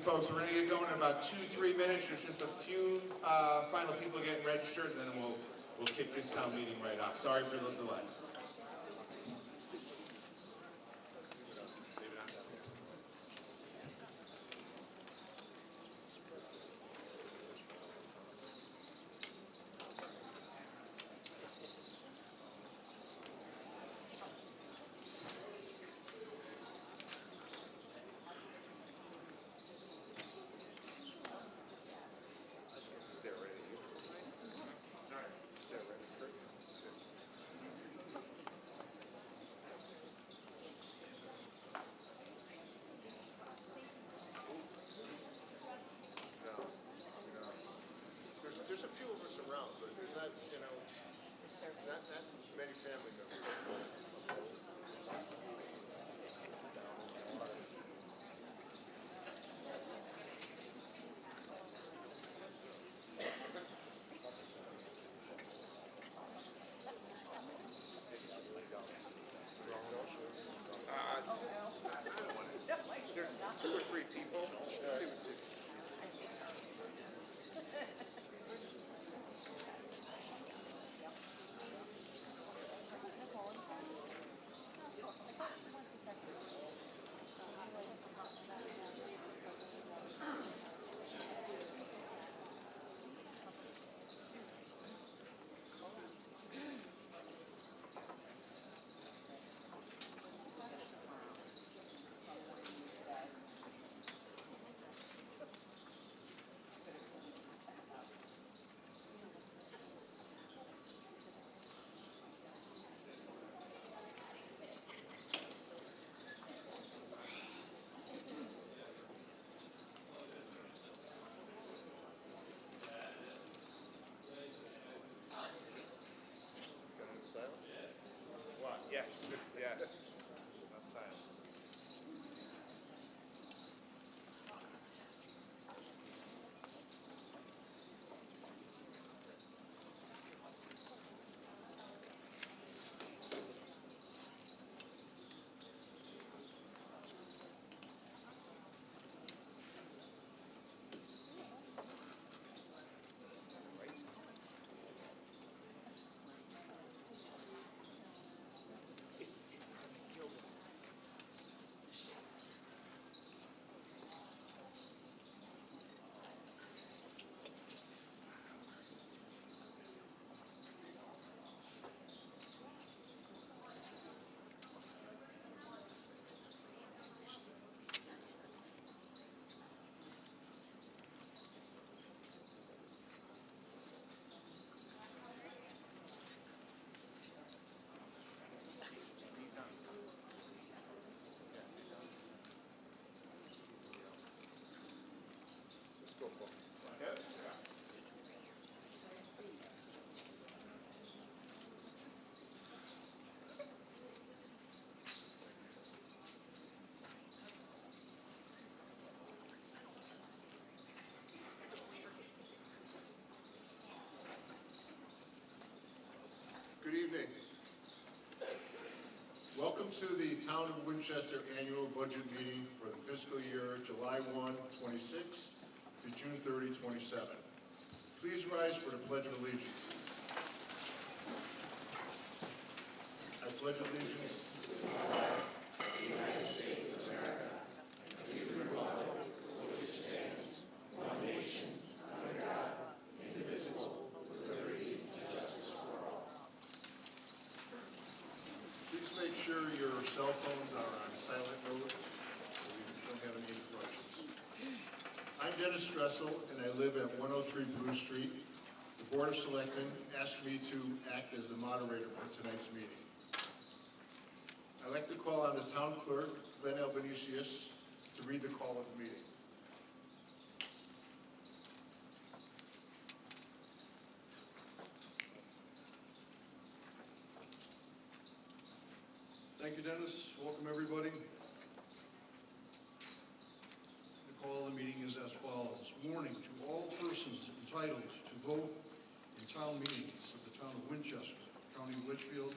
folks. We're going to get going in about 2-3 minutes. There's just a few final people getting registered, and then we'll kick this town meeting right off. Sorry for the delay. There's a few of us around, but there's not, not many family members. There's 2 or 3 people. What? Yes. Yes. Not silent. Good evening. Welcome to the Town of Winchester Annual Budget Meeting for the fiscal year July 1, 26 to June 30, 27. Please rise for the Pledge of Allegiance. I pledge allegiance to the United States of America and to the republic for which it stands, one nation, under God, indivisible, with liberty and justice for all. Please make sure your cell phones are on silent mode so we don't have any interruptions. I'm Dennis Stressel, and I live at 103 Blue Street. The Board of Selectmen asked me to act as the moderator for tonight's meeting. I'd like to call on the Town Clerk, Glenn Albanesius, to read the call of the meeting. Thank you, Dennis. Welcome, everybody. The call of the meeting is as follows. Warning to all persons entitled to vote in town meetings of the Town of Winchester, County of Litchfield,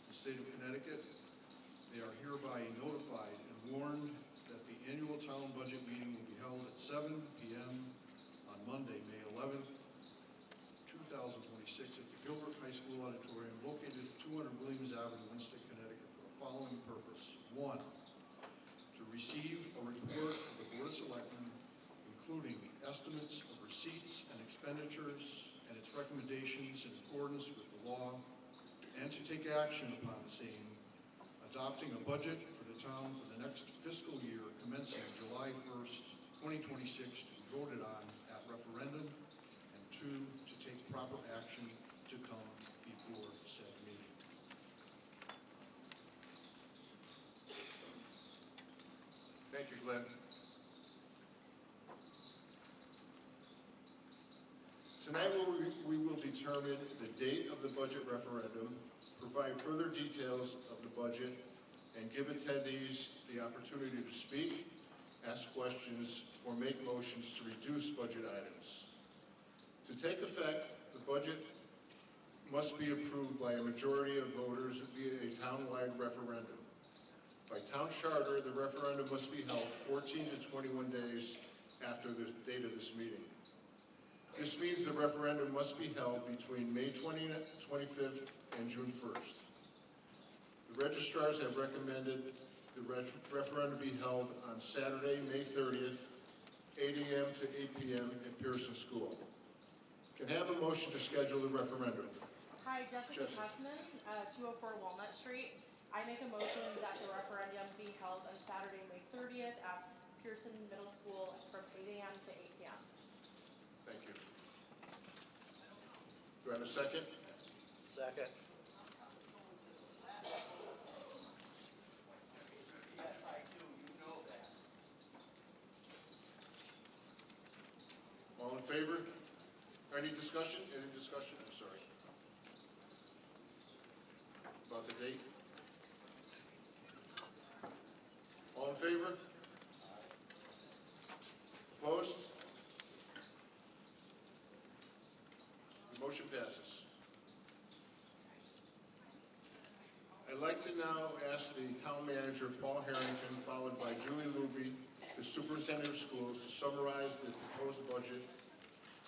the State of Connecticut. They are hereby notified and warned that the annual town budget meeting will be held at 7 p.m. on Monday, May 11th, 2026 at the Gilbert High School Auditorium located at 200 Williams Avenue, Winsted, Connecticut for the following purpose. 1, to receive a report of the Board of Selectmen, including estimates of receipts and expenditures and its recommendations in accordance with the law, and to take action upon the same, adopting a budget for the town for the next fiscal year commencing July 1st, 2026 to be voted on at referendum, and 2, to take proper action to come before said meeting. Thank you, Glenn. Tonight we will determine the date of the budget referendum, provide further details of the budget, and give attendees the opportunity to speak, ask questions, or make motions to reduce budget items. To take effect, the budget must be approved by a majority of voters via a townwide referendum. By town charter, the referendum must be held 14 to 21 days after the date of this meeting. This means the referendum must be held between May 25th and June 1st. The registrars have recommended the referendum be held on Saturday, May 30th, 8 a.m. to 8 p.m. at Pearson School. Can I have a motion to schedule the referendum? Hi, Jessica Tessman, 204 Walnut Street. I make a motion that the referendum be held on Saturday, May 30th at Pearson Middle School from 8 a.m. to 8 p.m. Thank you. Do I have a second? Second. All in favor? Any discussion? Any discussion? I'm sorry. About the date? All in favor? Opposed? The motion passes. I'd like to now ask the town manager, Paul Harrington, followed by Julie Luby, the superintendent of schools, to summarize the proposed budget.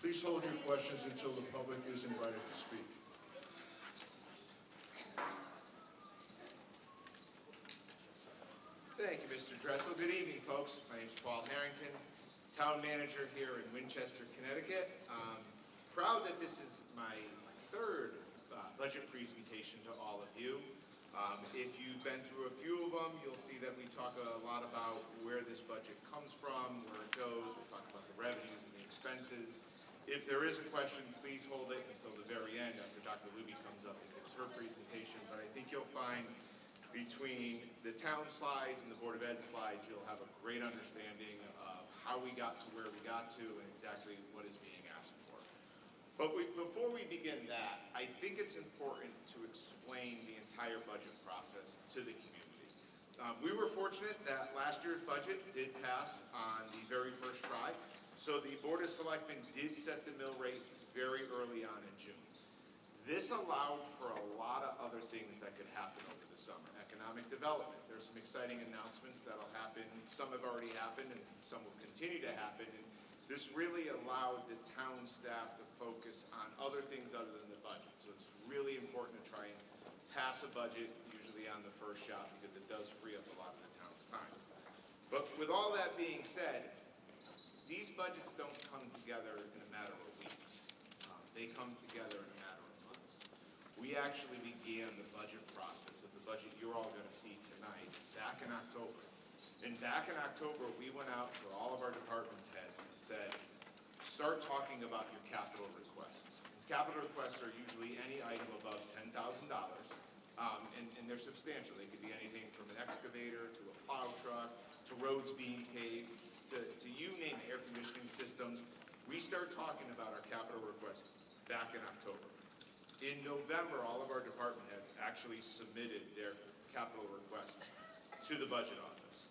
Please hold your questions until the public is invited to speak. Thank you, Mr. Dressel. Good evening, folks. My name is Paul Harrington, town manager here in Winchester, Connecticut. Proud that this is my third budget presentation to all of you. If you've been through a few of them, you'll see that we talk a lot about where this budget comes from, where it goes. We talk about the revenues and the expenses. If there is a question, please hold it until the very end after Dr. Luby comes up and gives her presentation. But I think you'll find between the town slides and the Board of Ed slides, you'll have a great understanding of how we got to where we got to and exactly what is being asked for. But before we begin that, I think it's important to explain the entire budget process to the community. We were fortunate that last year's budget did pass on the very first try. So the Board of Selectmen did set the mill rate very early on in June. This allowed for a lot of other things that could happen over the summer. Economic development, there's some exciting announcements that'll happen. Some have already happened and some will continue to happen. And this really allowed the town staff to focus on other things other than the budget. So it's really important to try and pass a budget, usually on the first shot, because it does free up a lot of the town's time. But with all that being said, these budgets don't come together in a matter of weeks. They come together in a matter of months. We actually began the budget process of the budget you're all going to see tonight back in October. And back in October, we went out to all of our department heads and said, start talking about your capital requests. And capital requests are usually any item above $10,000, and they're substantial. They could be anything from an excavator to a plow truck to roads being paved, to you name it, air conditioning systems. We start talking about our capital requests back in October. In November, all of our department heads actually submitted their capital requests to the budget office.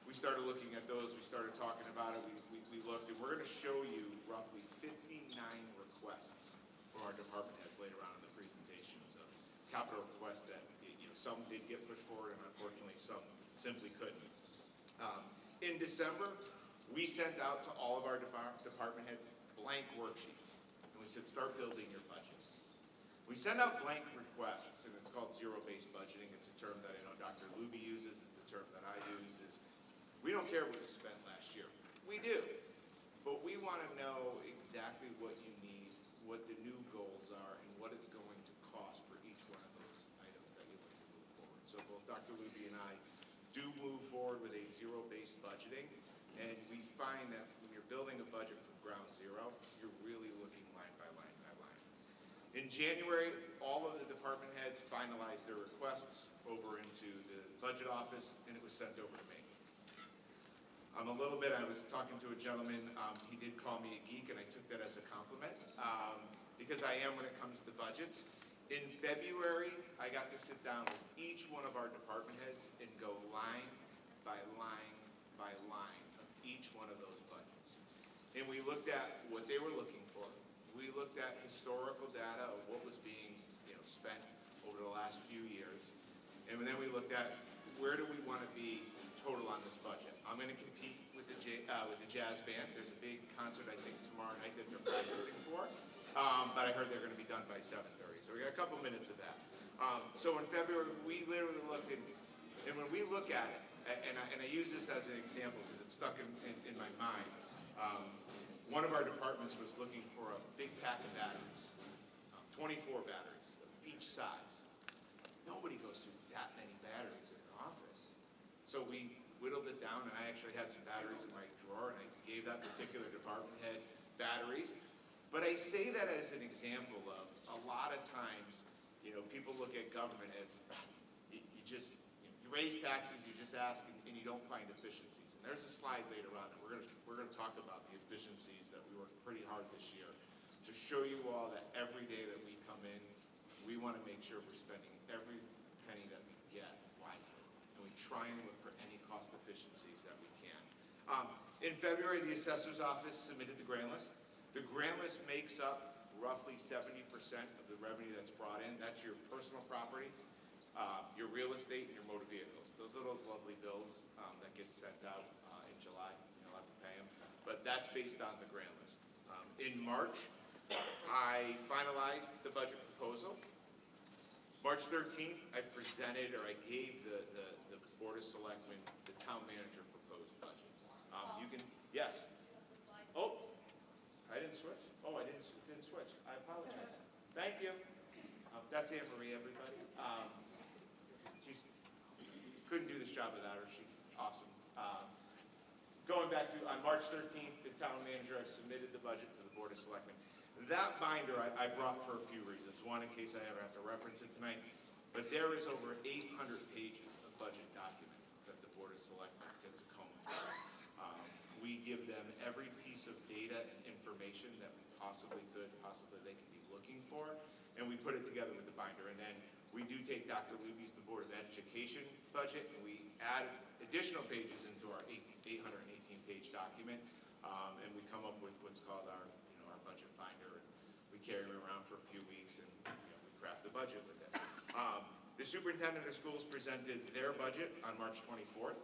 We started looking at those, we started talking about it, we looked, and we're going to show you roughly 59 requests from our department heads later on in the presentations of capital requests that, some did get pushed forward and unfortunately some simply couldn't. In December, we sent out to all of our department head blank worksheets. And we said, start building your budget. We send out blank requests, and it's called zero-based budgeting. It's a term that I know Dr. Luby uses. It's a term that I use. We don't care what you spent last year. We do. But we want to know exactly what you need, what the new goals are, and what it's going to cost for each one of those items that you're looking to move forward. So both Dr. Luby and I do move forward with a zero-based budgeting, and we find that when you're building a budget from ground zero, you're really looking line by line by line. In January, all of the department heads finalized their requests over into the budget office, and it was sent over to me. I was talking to a gentleman, he did call me a geek, and I took that as a compliment, because I am when it comes to budgets. In February, I got to sit down with each one of our department heads and go line by line by line of each one of those budgets. And we looked at what they were looking for. We looked at historical data of what was being spent over the last few years. And then we looked at where do we want to be total on this budget. I'm going to compete with the jazz band. There's a big concert, I think, tomorrow night that they're practicing for. But I heard they're going to be done by 7:30. So we got a couple minutes of that. So in February, we literally looked at, and when we look at it, and I use this as an example because it's stuck in my mind. One of our departments was looking for a big pack of batteries, 24 batteries of each size. Nobody goes through that many batteries in an office. So we whittled it down, and I actually had some batteries in my drawer, and I gave that particular department head batteries. But I say that as an example of a lot of times, people look at government as you raise taxes, you just ask, and you don't find efficiencies. And there's a slide later on, and we're gonna talk about the efficiencies that we worked pretty hard this year to show you all that every day that we come in, we want to make sure we're spending every penny that we get wisely, and we try and look for any cost efficiencies that we can. In February, the assessor's office submitted the grand list. The grand list makes up roughly 70% of the revenue that's brought in. That's your personal property, your real estate, and your motor vehicles. Those are those lovely bills that get sent out in July. You'll have to pay them. But that's based on the grand list. In March, I finalized the budget proposal. March 13th, I gave the Board of Selectmen the town manager proposed budget. Yes. Oh, I didn't switch. Oh, I didn't switch. I apologize. Thank you. That's Anne Marie, everybody. She couldn't do this job without her. She's awesome. Going back to, on March 13th, the town manager, I submitted the budget to the Board of Selectmen. That binder I brought for a few reasons. One, in case I ever have to reference it tonight, but there is over 800 pages of budget documents that the Board of Selectmen get to comb through. We give them every piece of data and information that we possibly they could be looking for, and we put it together with the binder. And then we do take Dr. Luby's, the Board of Education budget, and we add additional pages into our 818-page document, and we come up with what's called our budget binder, and we carry them around for a few weeks, and we craft the budget with it. The superintendent of schools presented their budget on March 24th,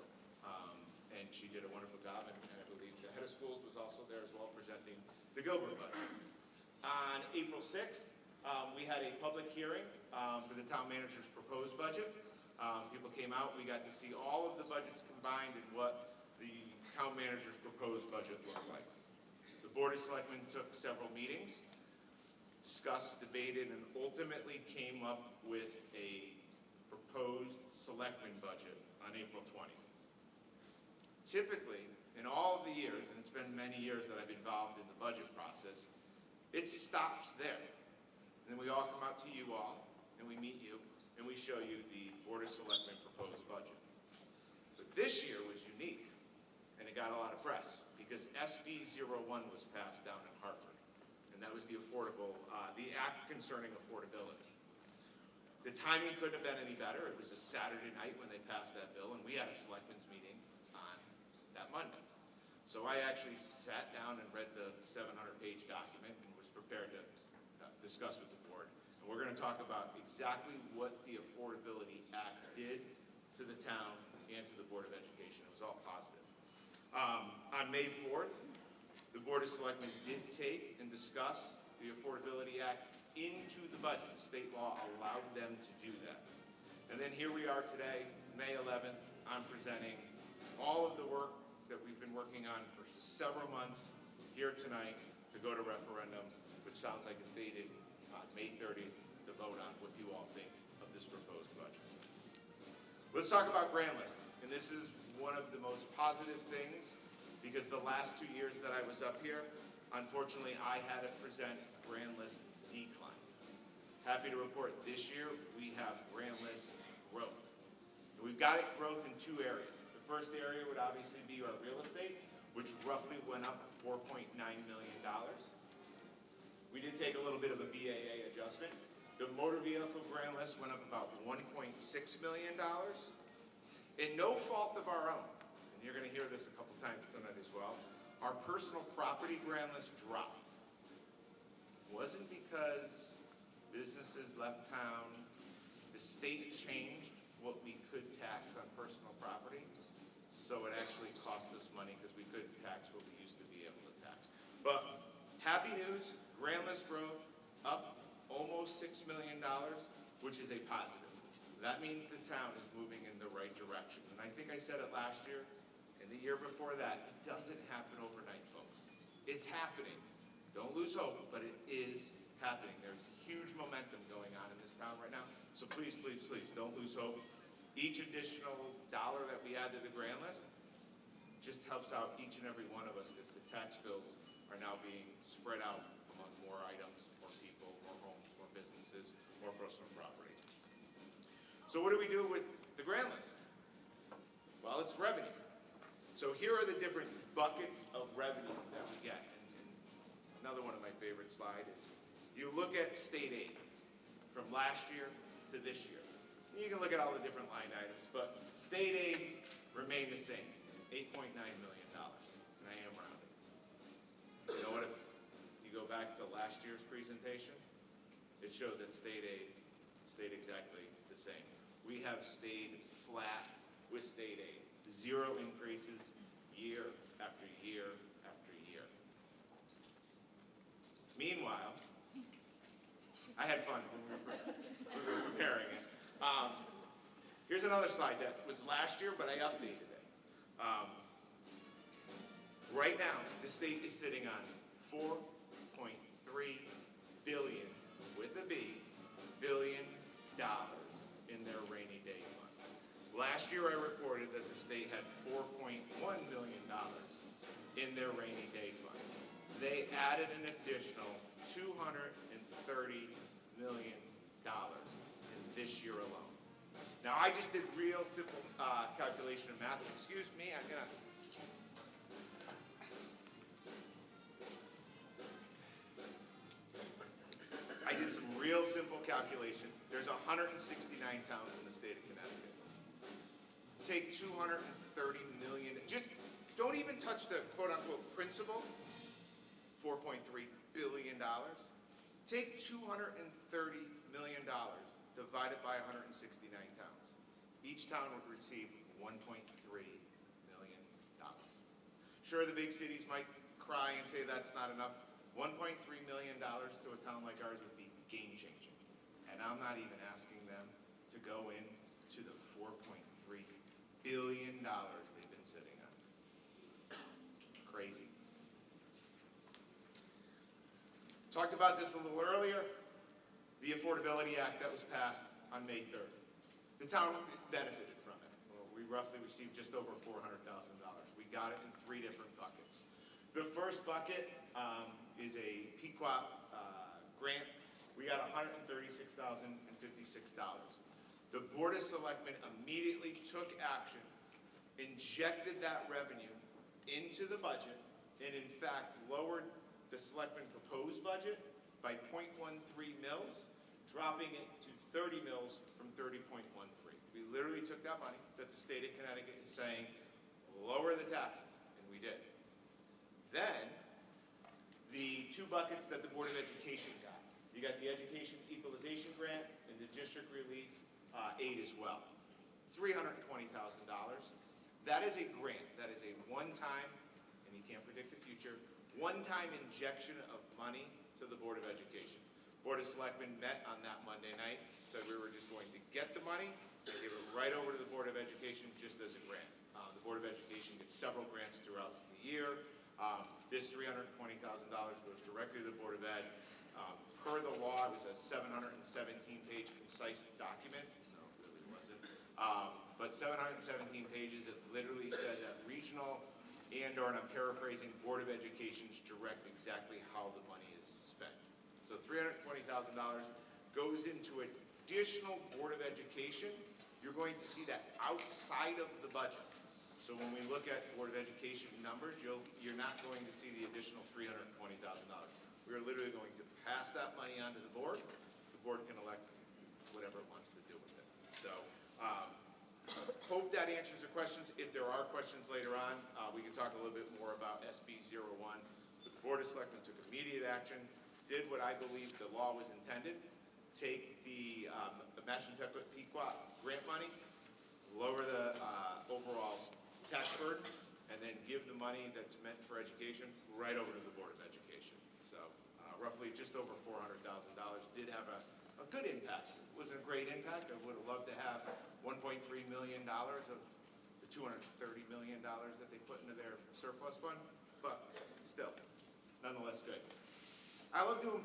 and she did a wonderful job, and I believe the head of schools was also there as well, presenting the Gilbert budget. On April 6th, we had a public hearing for the town manager's proposed budget. People came out, we got to see all of the budgets combined and what the town manager's proposed budget looked like. The Board of Selectmen took several meetings, discussed, debated, and ultimately came up with a proposed selectmen budget on April 20th. Typically, in all of the years, and it's been many years that I've been involved in the budget process, it stops there. And then we all come out to you all, and we meet you, and we show you the Board of Selectmen proposed budget. But this year was unique, and it got a lot of press, because SB 01 was passed down in Hartford, and that was the act concerning affordability. The timing couldn't have been any better. It was a Saturday night when they passed that bill, and we had a selectmen's meeting on that Monday. So I actually sat down and read the 700-page document and was prepared to discuss with the board. And we're going to talk about exactly what the Affordability Act did to the town and to the Board of Education. It was all positive. On May 4th, the Board of Selectmen did take and discuss the Affordability Act into the budget. State law allowed them to do that. And then here we are today, May 11th, I'm presenting all of the work that we've been working on for several months here tonight to go to referendum, which sounds like it's dated May 30th to vote on what you all think of this proposed budget. Let's talk about grant listing. And this is one of the most positive things because the last 2 years that I was up here, unfortunately, I had to present grant list decline. Happy to report this year we have grant list growth. And we've got it growth in 2 areas. The first area would obviously be our real estate, which roughly went up $4.9 million. We did take a little bit of a BAA adjustment. The motor vehicle grant list went up about $1.6 million. In no fault of our own, and you're going to hear this a couple times tonight as well, our personal property grant list dropped. It wasn't because businesses left town. The state changed what we could tax on personal property, so it actually cost us money because we couldn't tax what we used to be able to tax. But happy news, grant list growth up almost $6 million, which is a positive. That means the town is moving in the right direction. And I think I said it last year and the year before that, it doesn't happen overnight, folks. It's happening. Don't lose hope, but it is happening. There's huge momentum going on in this town right now. So please, please, please, don't lose hope. Each additional dollar that we add to the grant list just helps out each and every one of us because the tax bills are now being spread out among more items, more people, more homes, more businesses, more personal property. So what do we do with the grant list? Well, it's revenue. So here are the different buckets of revenue that we get. And another one of my favorite slides is you look at state aid from last year to this year. You can look at all the different line items, but state aid remained the same, $8.9 million, and I am rounding. You know what, if you go back to last year's presentation, it showed that state aid stayed exactly the same. We have stayed flat with state aid, 0 increases year after year after year. Meanwhile, I had fun when we were preparing it. Here's another slide that was last year, but I updated it. Right now, the state is sitting on $4.3 billion, with a B, billion dollars in their rainy day fund. Last year, I reported that the state had $4.1 million in their rainy day fund. They added an additional $230 million in this year alone. Now, I just did real simple calculation of math. Excuse me, I'm gonna. I did some real simple calculation. There's 169 towns in the state of Connecticut. Take 230 million, just don't even touch the quote-unquote principal, $4.3 billion. Take $230 million, divide it by 169 towns. Each town would receive $1.3 million. Sure, the big cities might cry and say that's not enough. $1.3 million to a town like ours would be game-changing. And I'm not even asking them to go into the $4.3 billion they've been sitting on. Crazy. Talked about this a little earlier, the Affordability Act that was passed on May 3rd. The town benefited from it. Well, we roughly received just over $400,000. We got it in 3 different buckets. The first bucket is a PQAP grant. We got $136,056. The Board of Selectmen immediately took action, injected that revenue into the budget, and in fact lowered the Selectmen proposed budget by 0.13 mils, dropping it to 30 mils from 30.13. We literally took that money that the state of Connecticut is saying, lower the taxes, and we did. Then, the 2 buckets that the Board of Education got. You got the Education Equalization Grant and the District Relief Aid as well. $320,000. That is a grant. That is a one-time, and you can't predict the future, one-time injection of money to the Board of Education. Board of Selectmen met on that Monday night, said we were just going to get the money, and give it right over to the Board of Education just as a grant. The Board of Education gets several grants throughout the year. This $320,000 goes directly to the Board of Ed. Per the law, it was a 717-page concise document. No, it really wasn't. But 717 pages, it literally said that regional and I'm paraphrasing, Board of Education's direct exactly how the money is spent. So $320,000 goes into additional Board of Education. You're going to see that outside of the budget. So when we look at Board of Education numbers, you're not going to see the additional $320,000. We are literally going to pass that money on to the board. The board can elect whatever it wants to do with it. So hope that answers the questions. If there are questions later on, we can talk a little bit more about SB 01. But the Board of Selectmen took immediate action, did what I believe the law was intended, take the Mashantucket Pequot grant money, lower the overall tax burden, and then give the money that's meant for education right over to the Board of Education. So roughly just over $400,000 did have a good impact. It wasn't a great impact. I would have loved to have $1.3 million of the $230 million that they put into their surplus fund, but still, nonetheless good. I love doing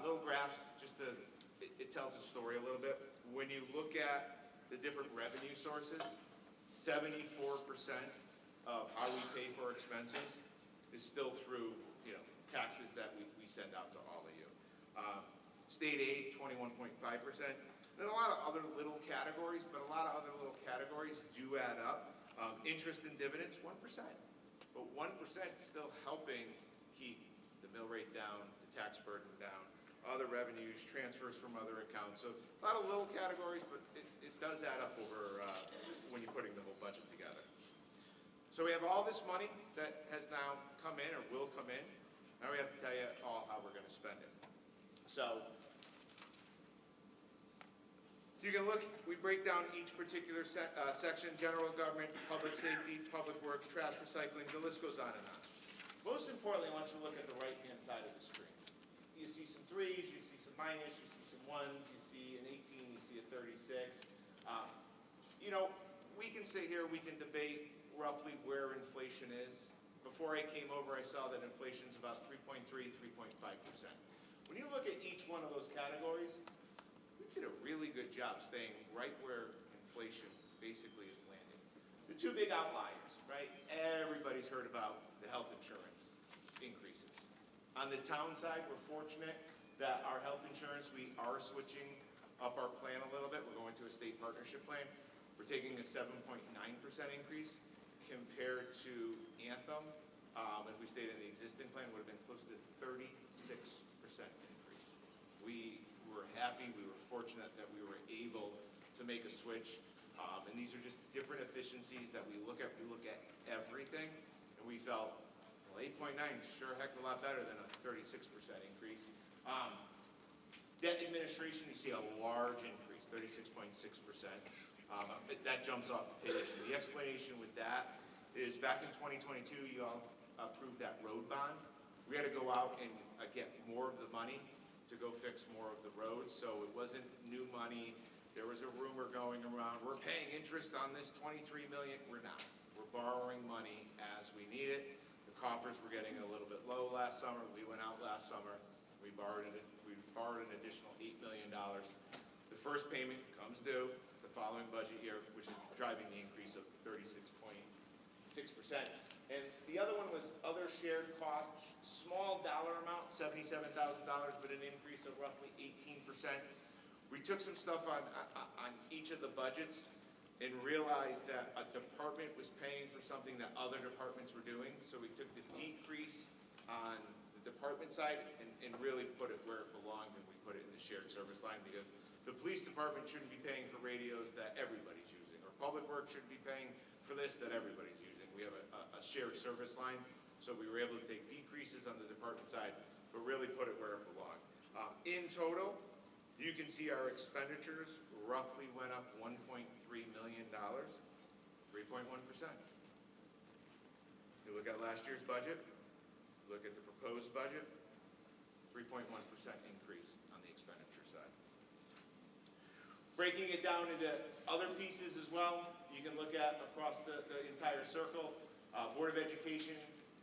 little graphs just to, it tells a story a little bit. When you look at the different revenue sources, 74% of how we pay for expenses is still through, taxes that we send out to all of you. State aid, 21.5%. And a lot of other little categories, but a lot of other little categories do add up. Interest and dividends, 1%. But 1% is still helping keep the mill rate down, the tax burden down, other revenues, transfers from other accounts. So a lot of little categories, but it does add up over when you're putting the whole budget together. So we have all this money that has now come in or will come in. Now we have to tell you all how we're going to spend it. So you can look, we break down each particular section: general government, public safety, public works, trash recycling, the list goes on and on. Most importantly, I want you to look at the right-hand side of the screen. You see some 3s, you see some minus, you see some 1s, you see an 18, you see a 36. We can sit here, we can debate roughly where inflation is. Before I came over, I saw that inflation is about 3.3, 3.5%. When you look at each one of those categories, we did a really good job staying right where inflation basically is landing. The two big outliers, right? Everybody's heard about the health insurance increases. On the town side, we're fortunate that our health insurance, we are switching up our plan a little bit. We're going to a state partnership plan. We're taking a 7.9% increase compared to Anthem. If we stayed in the existing plan, would have been close to 36% increase. We were happy, we were fortunate that we were able to make a switch. And these are just different efficiencies that we look at. We look at everything, and we felt, well, 8.9 is sure a heck of a lot better than a 36% increase. Debt administration, you see a large increase, 36.6%. That jumps off the page. And the explanation with that is back in 2022, you all approved that road bond. We had to go out and get more of the money to go fix more of the roads. So it wasn't new money. There was a rumor going around, we're paying interest on this $23 million. We're not. We're borrowing money as we need it. The coffers were getting a little bit low last summer. We went out last summer. We borrowed an additional $8 million. The first payment comes due the following budget year, which is driving the increase of 36.6%. And the other one was other shared costs, small dollar amount, $77,000, but an increase of roughly 18%. We took some stuff on each of the budgets and realized that a department was paying for something that other departments were doing. So we took the decrease on the department side and really put it where it belonged, and we put it in the shared service line, because the police department shouldn't be paying for radios that everybody's using, or public works shouldn't be paying for this that everybody's using. We have a shared service line, so we were able to take decreases on the department side, but really put it where it belonged. In total, You can see our expenditures roughly went up $1.3 million, 3.1%. You look at last year's budget, look at the proposed budget, 3.1% increase on the expenditure side. Breaking it down into other pieces as well, you can look at across the entire circle. Board of Education,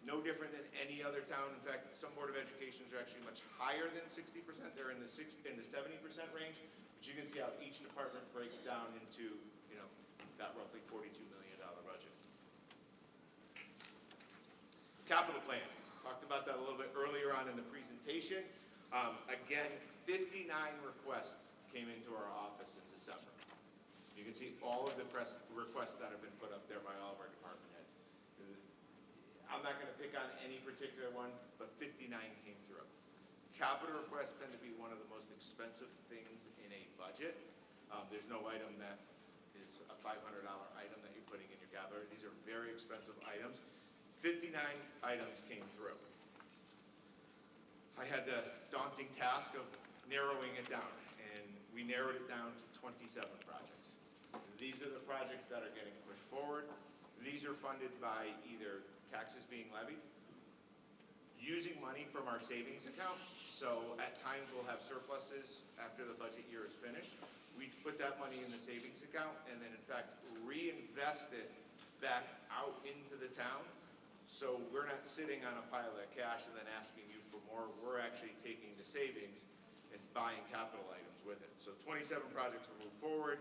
no different than any other town. In fact, some Board of Educations are actually much higher than 60%. They're in the 70% range. But you can see how each department breaks down into, you know, that roughly $42 million budget. Capital plan. Talked about that a little bit earlier on in the presentation. Again, 59 requests came into our office in December. You can see all of the requests that have been put up there by all of our department heads. I'm not going to pick on any particular one, but 59 came through. Capital requests tend to be one of the most expensive things in a budget. There's no item that is a $500 item that you're putting in your capital. These are very expensive items. 59 items came through. I had the daunting task of narrowing it down, and we narrowed it down to 27 projects. These are the projects that are getting pushed forward. These are funded by either taxes being levied, using money from our savings account. So at times we'll have surpluses after the budget year is finished. We put that money in the savings account and then in fact reinvest it back out into the town. So we're not sitting on a pile of cash and then asking you for more. We're actually taking the savings and buying capital items with it. So 27 projects will move forward.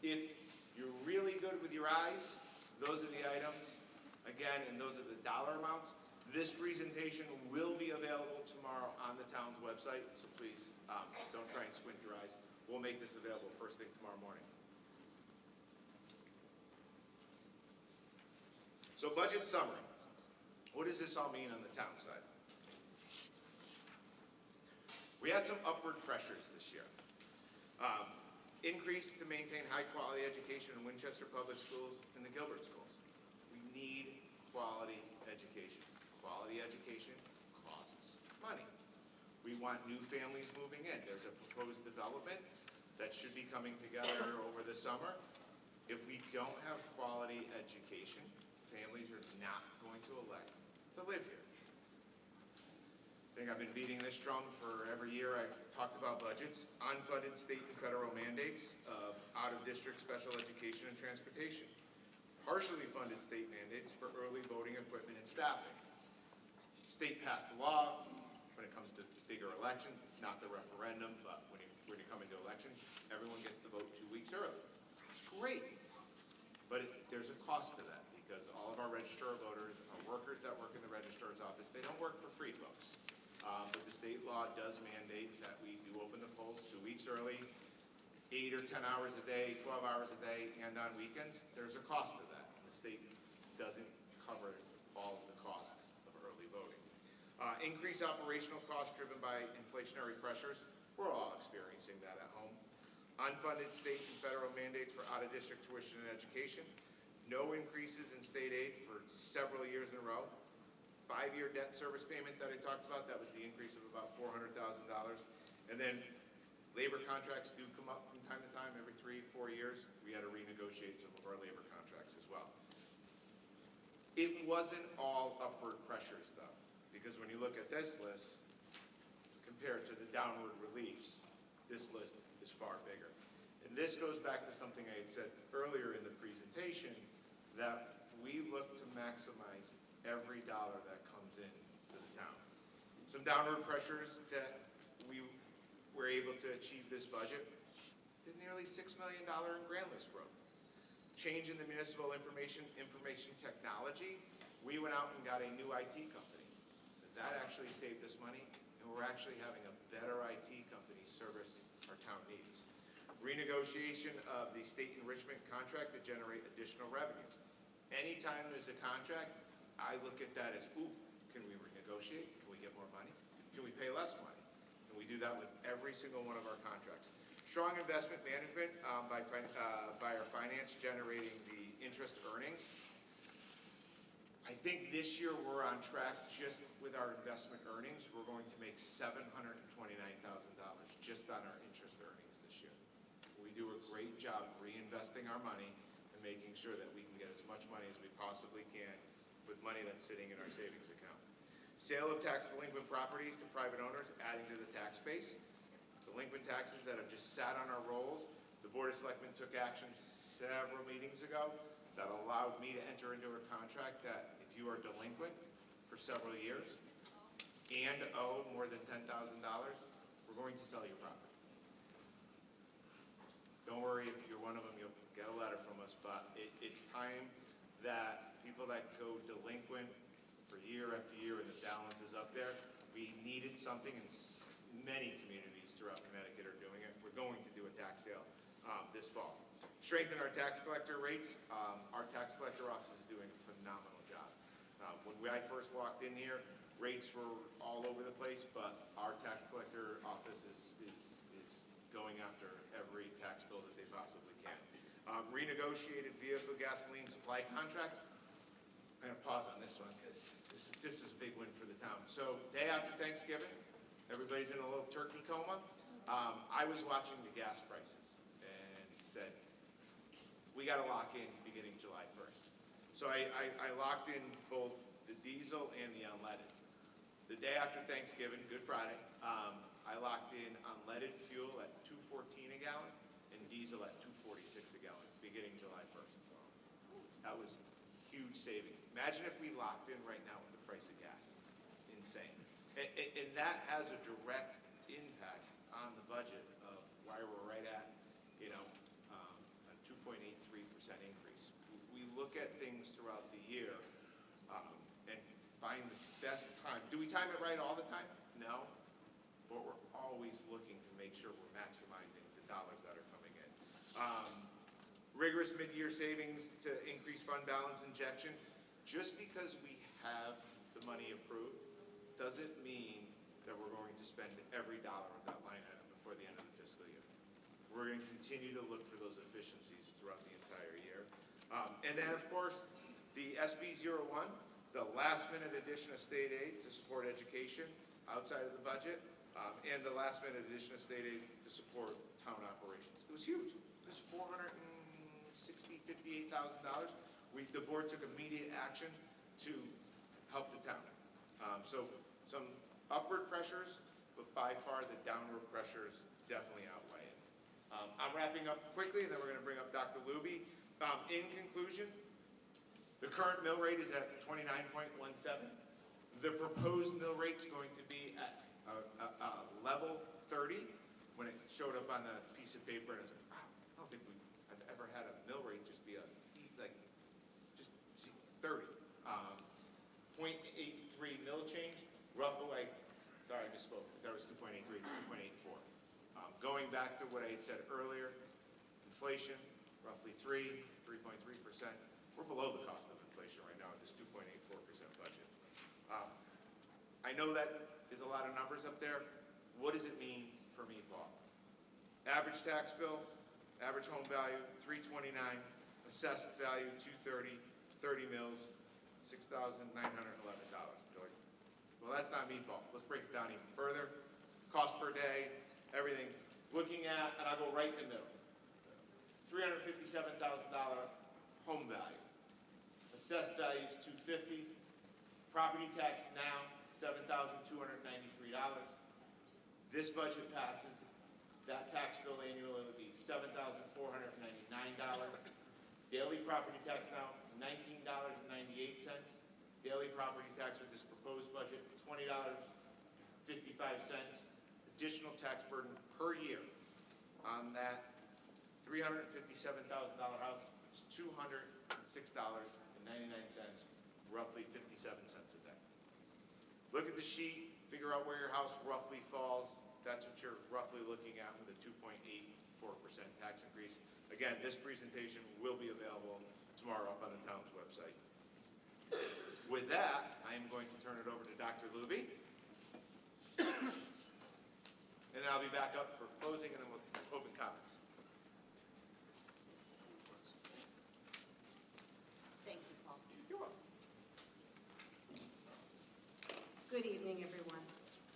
If you're really good with your eyes, those are the items. Again, and those are the dollar amounts. This presentation will be available tomorrow on the town's website, so please don't try and squint your eyes. We'll make this available first thing tomorrow morning. So budget summary. What does this all mean on the town side? We had some upward pressures this year. Increase to maintain high quality education in Winchester Public Schools and the Gilbert Schools. We need quality education. Quality education costs money. We want new families moving in. There's a proposed development that should be coming together over the summer. If we don't have quality education, families are not going to elect to live here. I think I've been beating this drum for every year I've talked about budgets. Unfunded state and federal mandates of out-of-district special education and transportation. Partially funded state mandates for early voting equipment and staffing. State passed a law when it comes to bigger elections, not the referendum, but when you come into election, everyone gets to vote 2 weeks early. It's great, but there's a cost to that because all of our registrar voters are workers that work in the registrar's office. They don't work for free, folks. But the state law does mandate that we do open the polls 2 weeks early, 8 or 10 hours a day, 12 hours a day, and on weekends. There's a cost to that, and the state doesn't cover all of the costs of early voting. Increased operational costs driven by inflationary pressures. We're all experiencing that at home. Unfunded state and federal mandates for out-of-district tuition and education. No increases in state aid for several years in a row. 5-year debt service payment that I talked about, that was the increase of about $400,000. And then labor contracts do come up from time to time, every 3-4 years. We had to renegotiate some of our labor contracts as well. It wasn't all upward pressures though, because when you look at this list, compared to the downward reliefs, this list is far bigger. And this goes back to something I had said earlier in the presentation, that we look to maximize every dollar that comes in to the town. Some downward pressures that we were able to achieve this budget, did nearly $6 million in grant list growth. Change in the municipal information technology, we went out and got a new IT company. That actually saved us money, and we're actually having a better IT company service our town needs. Renegotiation of the state enrichment contract to generate additional revenue. Anytime there's a contract, I look at that as, ooh, can we renegotiate? Can we get more money? Can we pay less money? And we do that with every single one of our contracts. Strong investment management by our finance generating the interest earnings. I think this year we're on track just with our investment earnings. We're going to make $729,000 just on our interest earnings this year. We do a great job reinvesting our money and making sure that we can get as much money as we possibly can with money that's sitting in our savings account. Sale of tax delinquent properties to private owners, adding to the tax base. Delinquent taxes that have just sat on our rolls. The Board of Selectmen took action several meetings ago that allowed me to enter into a contract that if you are delinquent for several years and owe more than $10,000, we're going to sell your property. Don't worry, if you're one of them, you'll get a letter from us, but it's time that people that go delinquent for year after year and the balance is up there, we needed something, and many communities throughout Connecticut are doing it. We're going to do a tax sale this fall. Strengthen our tax collector rates. Our tax collector office is doing a phenomenal job. When I first walked in here, rates were all over the place, but our tax collector office is going after every tax bill that they possibly can. Renegotiated vehicle gasoline supply contract. I'm going to pause on this one because this is a big win for the town. So day after Thanksgiving, everybody's in a little turkey coma. I was watching the gas prices and said, we got to lock in beginning July 1st. So I locked in both the diesel and the unleaded. The day after Thanksgiving, Good Friday, I locked in unleaded fuel at $2.14 a gallon and diesel at $2.46 a gallon beginning July 1st. That was huge savings. Imagine if we locked in right now with the price of gas. Insane. And that has a direct impact on the budget of why we're right at, a 2.83% increase. We look at things throughout the year and find the best time. Do we time it right all the time? No. But we're always looking to make sure we're maximizing the dollars that are coming in. Rigorous mid-year savings to increase fund balance injection. Just because we have the money approved doesn't mean that we're going to spend every dollar of that line item before the end of the fiscal year. We're going to continue to look for those efficiencies throughout the entire year. And then, of course, the SB 01, the last-minute addition of state aid to support education outside of the budget, and the last-minute addition of state aid to support town operations. It was huge. It was $458,000. The board took immediate action to help the town. So some upward pressures, but by far the downward pressures definitely outweigh it. I'm wrapping up quickly, and then we're going to bring up Dr. Luby. In conclusion, the current mill rate is at 29.17. The proposed mill rate is going to be at level 30. When it showed up on the piece of paper, and I was like, wow, I don't think I've ever had a mill rate just be just 30. 0.83 mill change, roughly, sorry, I misspoke. That was 2.83, it's 2.84. Going back to what I had said earlier, inflation, roughly 3.3%. We're below the cost of inflation right now at this 2.84% budget. I know that is a lot of numbers up there. What does it mean for me, Paul? Average tax bill, average home value, $329, assessed value, $230, 30 mills, $6,911. Joy. Well, that's not meatball. Let's break it down even further. Cost per day, everything. Looking at, and I'll go right in the middle, $357,000 home value. Assessed value is $250. Property tax now, $7,293. This budget passes. That tax bill annually would be $7,499. Daily property tax now, $19.98. Daily property tax with this proposed budget, $20.55. Additional tax burden per year on that $357,000 house is $206.99, roughly 57 cents a day. Look at the sheet, figure out where your house roughly falls. That's what you're roughly looking at with a 2.84% tax increase. Again, this presentation will be available tomorrow up on the town's website. With that, I am going to turn it over to Dr. Luby. And then I'll be back up for closing, and then we'll open comments. Thank you, Paul. You're welcome. Good evening, everyone.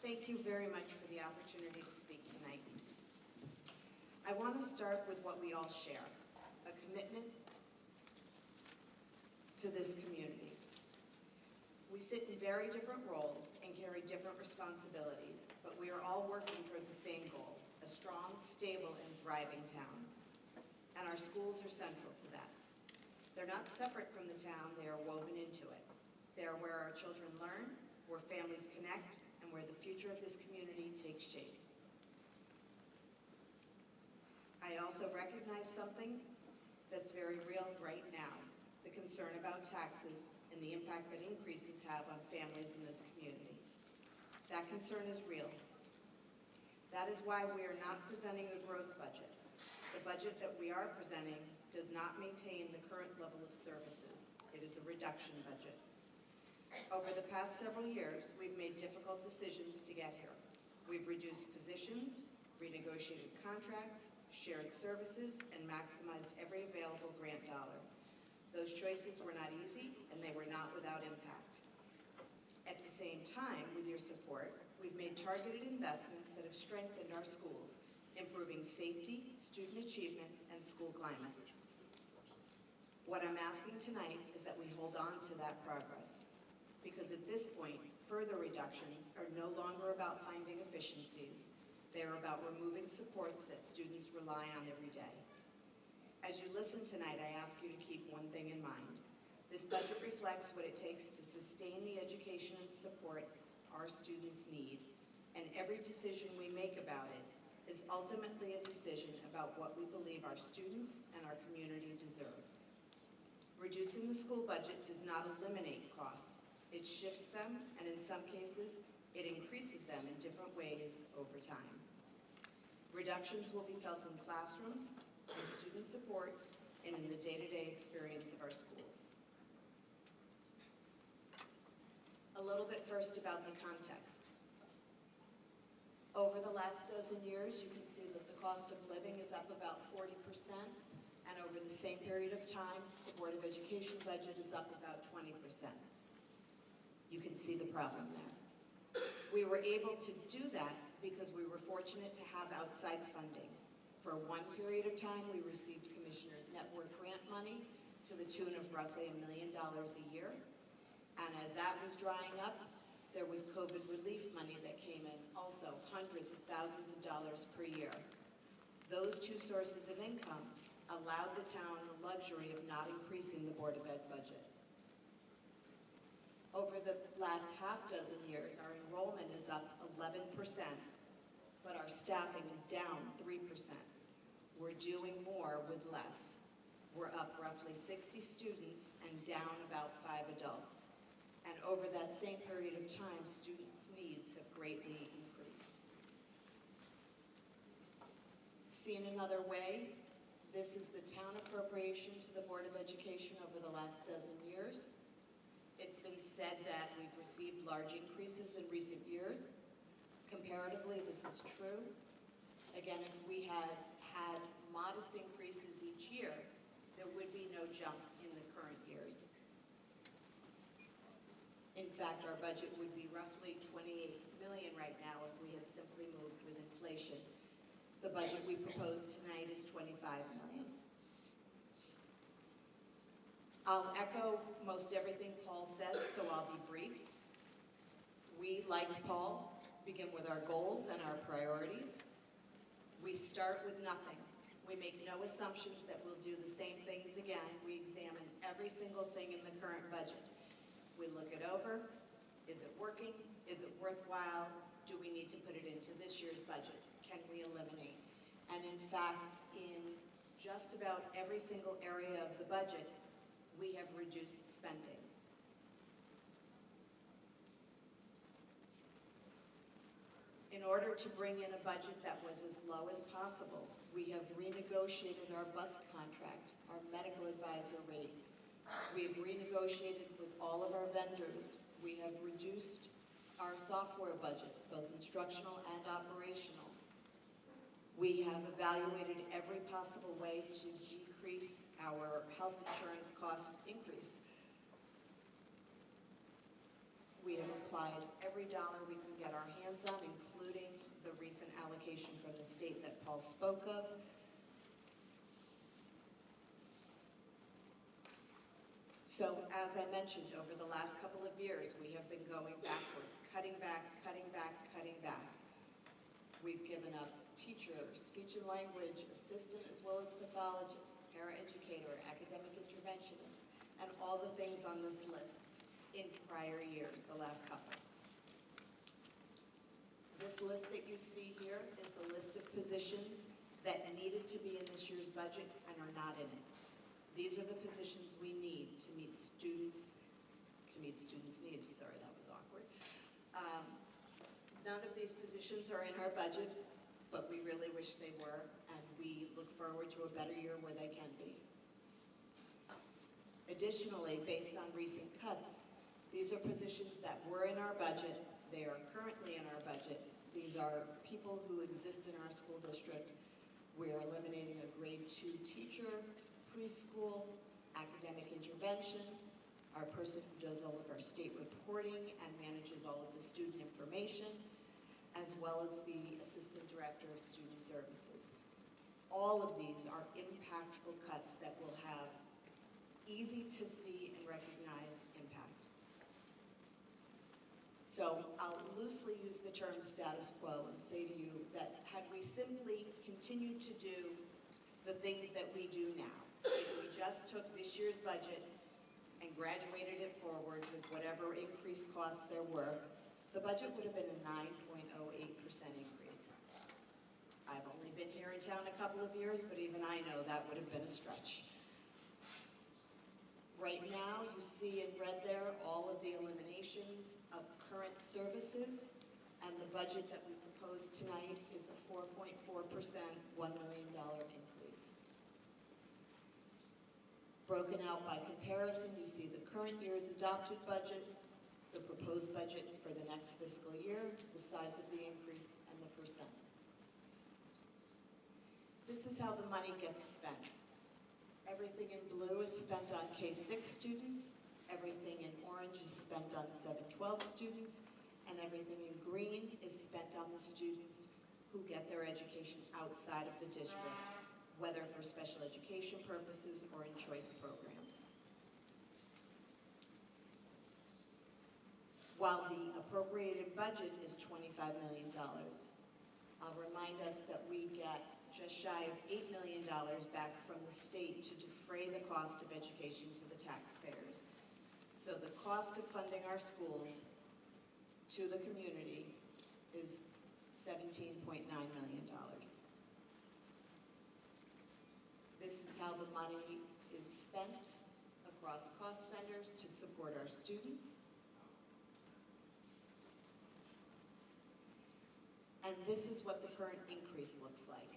Thank you very much for the opportunity to speak tonight. I want to start with what we all share, a commitment to this community. We sit in very different roles and carry different responsibilities, but we are all working toward the same goal, a strong, stable, and thriving town. And our schools are central to that. They're not separate from the town, they are woven into it. They are where our children learn, where families connect, and where the future of this community takes shape. I also recognize something that's very real right now, the concern about taxes and the impact that increases have on families in this community. That concern is real. That is why we are not presenting a growth budget. The budget that we are presenting does not maintain the current level of services. It is a reduction budget. Over the past several years, we've made difficult decisions to get here. We've reduced positions, renegotiated contracts, shared services, and maximized every available grant dollar. Those choices were not easy, and they were not without impact. At the same time, with your support, we've made targeted investments that have strengthened our schools, improving safety, student achievement, and school climate. What I'm asking tonight is that we hold on to that progress, because at this point, further reductions are no longer about finding efficiencies. They are about removing supports that students rely on every day. As you listen tonight, I ask you to keep one thing in mind. This budget reflects what it takes to sustain the education and support our students need, and every decision we make about it is ultimately a decision about what we believe our students and our community deserve. Reducing the school budget does not eliminate costs. It shifts them, and in some cases, it increases them in different ways over time. Reductions will be felt in classrooms, in student support, and in the day-to-day experience of our schools. A little bit first about the context. Over the last dozen years, you can see that the cost of living is up about 40%, and over the same period of time, the Board of Education budget is up about 20%. You can see the problem there. We were able to do that because we were fortunate to have outside funding. For one period of time, we received Commissioner's Network grant money to the tune of roughly $1 million a year. And as that was drying up, there was COVID relief money that came in, also hundreds of thousands of dollars per year. Those two sources of income allowed the town the luxury of not increasing the Board of Ed budget. Over the last half dozen years, our enrollment is up 11%, but our staffing is down 3%. We're doing more with less. We're up roughly 60 students and down about 5 adults. And over that same period of time, students' needs have greatly increased. Seen another way, this is the town appropriation to the Board of Education over the last dozen years. It's been said that we've received large increases in recent years. Comparatively, this is true. Again, if we had had modest increases each year, there would be no jump in the current years. In fact, our budget would be roughly $28 million right now if we had simply moved with inflation. The budget we proposed tonight is $25 million. I'll echo most everything Paul said, so I'll be brief. We, like Paul, begin with our goals and our priorities. We start with nothing. We make no assumptions that we'll do the same things again. We examine every single thing in the current budget. We look it over. Is it working? Is it worthwhile? Do we need to put it into this year's budget? Can we eliminate? And in fact, in just about every single area of the budget, we have reduced spending. In order to bring in a budget that was as low as possible, we have renegotiated our bus contract, our medical advisor rate. We have renegotiated with all of our vendors. We have reduced our software budget, both instructional and operational. We have evaluated every possible way to decrease our health insurance cost increase. We have applied every dollar we can get our hands on, including the recent allocation from the state that Paul spoke of. So, as I mentioned, over the last couple of years, we have been going backwards, cutting back, cutting back, cutting back. We've given up teacher, speech and language, assistant, as well as pathologist, paraeducator, academic interventionist, and all the things on this list in prior years, the last couple. This list that you see here is the list of positions that needed to be in this year's budget and are not in it. These are the positions we need to meet students' needs. Sorry, that was awkward. None of these positions are in our budget, but we really wish they were, and we look forward to a better year where they can be. Additionally, based on recent cuts, these are positions that were in our budget. They are currently in our budget. These are people who exist in our school district. We are eliminating a grade 2 teacher, preschool, academic intervention, our person who does all of our state reporting and manages all of the student information, as well as the assistant director of student services. All of these are impactful cuts that will have easy to see and recognize impact. So I'll loosely use the term status quo and say to you that had we simply continued to do the things that we do now, if we just took this year's budget and graduated it forward with whatever increased costs there were, the budget would have been a 9.08% increase. I've only been here in town a couple of years, but even I know that would have been a stretch. Right now, you see in red there all of the eliminations of current services, and the budget that we proposed tonight is a 4.4%, $1 million increase. Broken out by comparison, you see the current year's adopted budget, the proposed budget for the next fiscal year, the size of the increase, and the percent. This is how the money gets spent. Everything in blue is spent on K-6 students, everything in orange is spent on 712 students, and everything in green is spent on the students who get their education outside of the district, whether for special education purposes or in choice programs. While the appropriated budget is $25 million, I'll remind us that we get just shy of $8 million back from the state to defray the cost of education to the taxpayers. So the cost of funding our schools to the community is $17.9 million. This is how the money is spent across cost centers to support our students. And this is what the current increase looks like.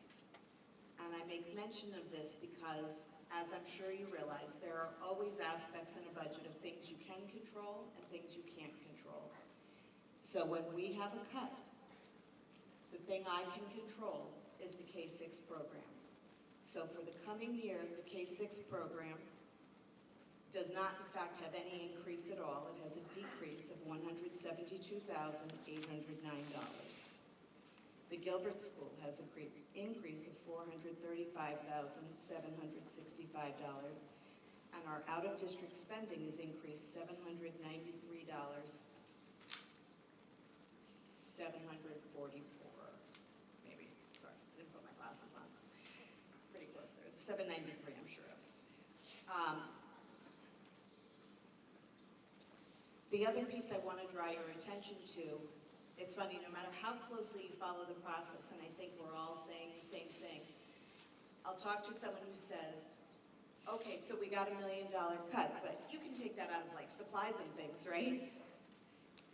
And I make mention of this because, as I'm sure you realize, there are always aspects in a budget of things you can control and things you can't control. So when we have a cut, the thing I can control is the K-6 program. So for the coming year, the K-6 program does not, in fact, have any increase at all. It has a decrease of $172,809. The Gilbert School has an increase of $435,765, and our out-of-district spending is increased $793,744. Maybe, sorry, I didn't put my glasses on. Pretty close there. It's 793, I'm sure of. The other piece I want to draw your attention to, it's funny, no matter how closely you follow the process, and I think we're all saying the same thing, I'll talk to someone who says, okay, so we got $1 million cut, but you can take that out of like supplies and things, right?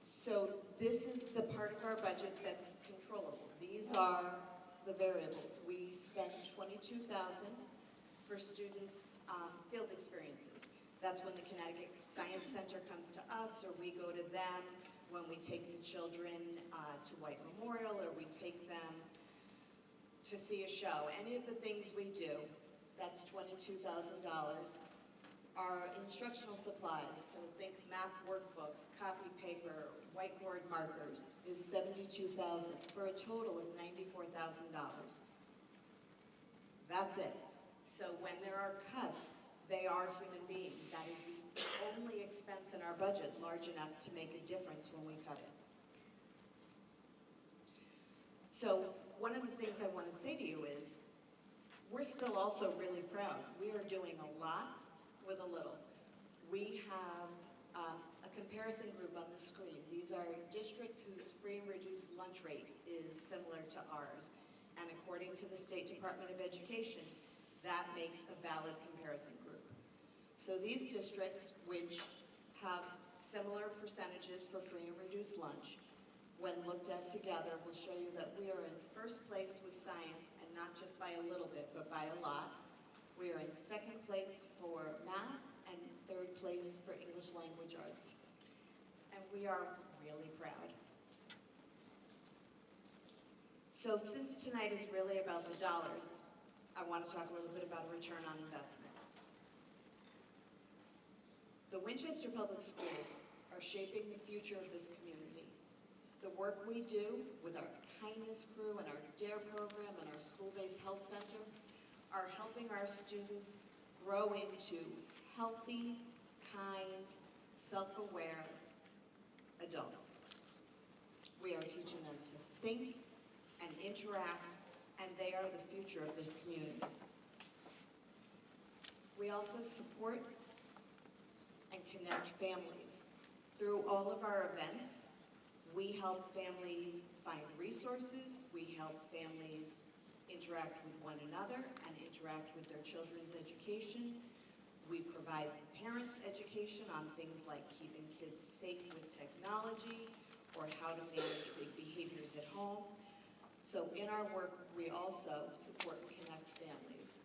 So this is the part of our budget that's controllable. These are the variables. We spend $22,000 for students' field experiences. That's when the Connecticut Science Center comes to us, or we go to them when we take the children to White Memorial, or we take them to see a show. Any of the things we do, that's $22,000. Our instructional supplies, so think math workbooks, copy paper, whiteboard markers, is $72,000 for a total of $94,000. That's it. So when there are cuts, they are human beings. That is the only expense in our budget large enough to make a difference when we cut it. So one of the things I want to say to you is, we're still also really proud. We are doing a lot with a little. We have a comparison group on the screen. These are districts whose free and reduced lunch rate is similar to ours. And according to the State Department of Education, that makes a valid comparison group. So these districts, which have similar percentages for free and reduced lunch, when looked at together, will show you that we are in first place with science, and not just by a little bit, but by a lot. We are in second place for math and third place for English language arts. And we are really proud. So since tonight is really about the dollars, I want to talk a little bit about a return on investment. The Winchester Public Schools are shaping the future of this community. The work we do with our kindness crew and our DARE program and our school-based health center are helping our students grow into healthy, kind, self-aware adults. We are teaching them to think and interact, and they are the future of this community. We also support and connect families. Through all of our events, we help families find resources, we help families interact with one another and interact with their children's education. We provide parents education on things like keeping kids safe with technology or how to manage big behaviors at home. So in our work, we also support and connect families.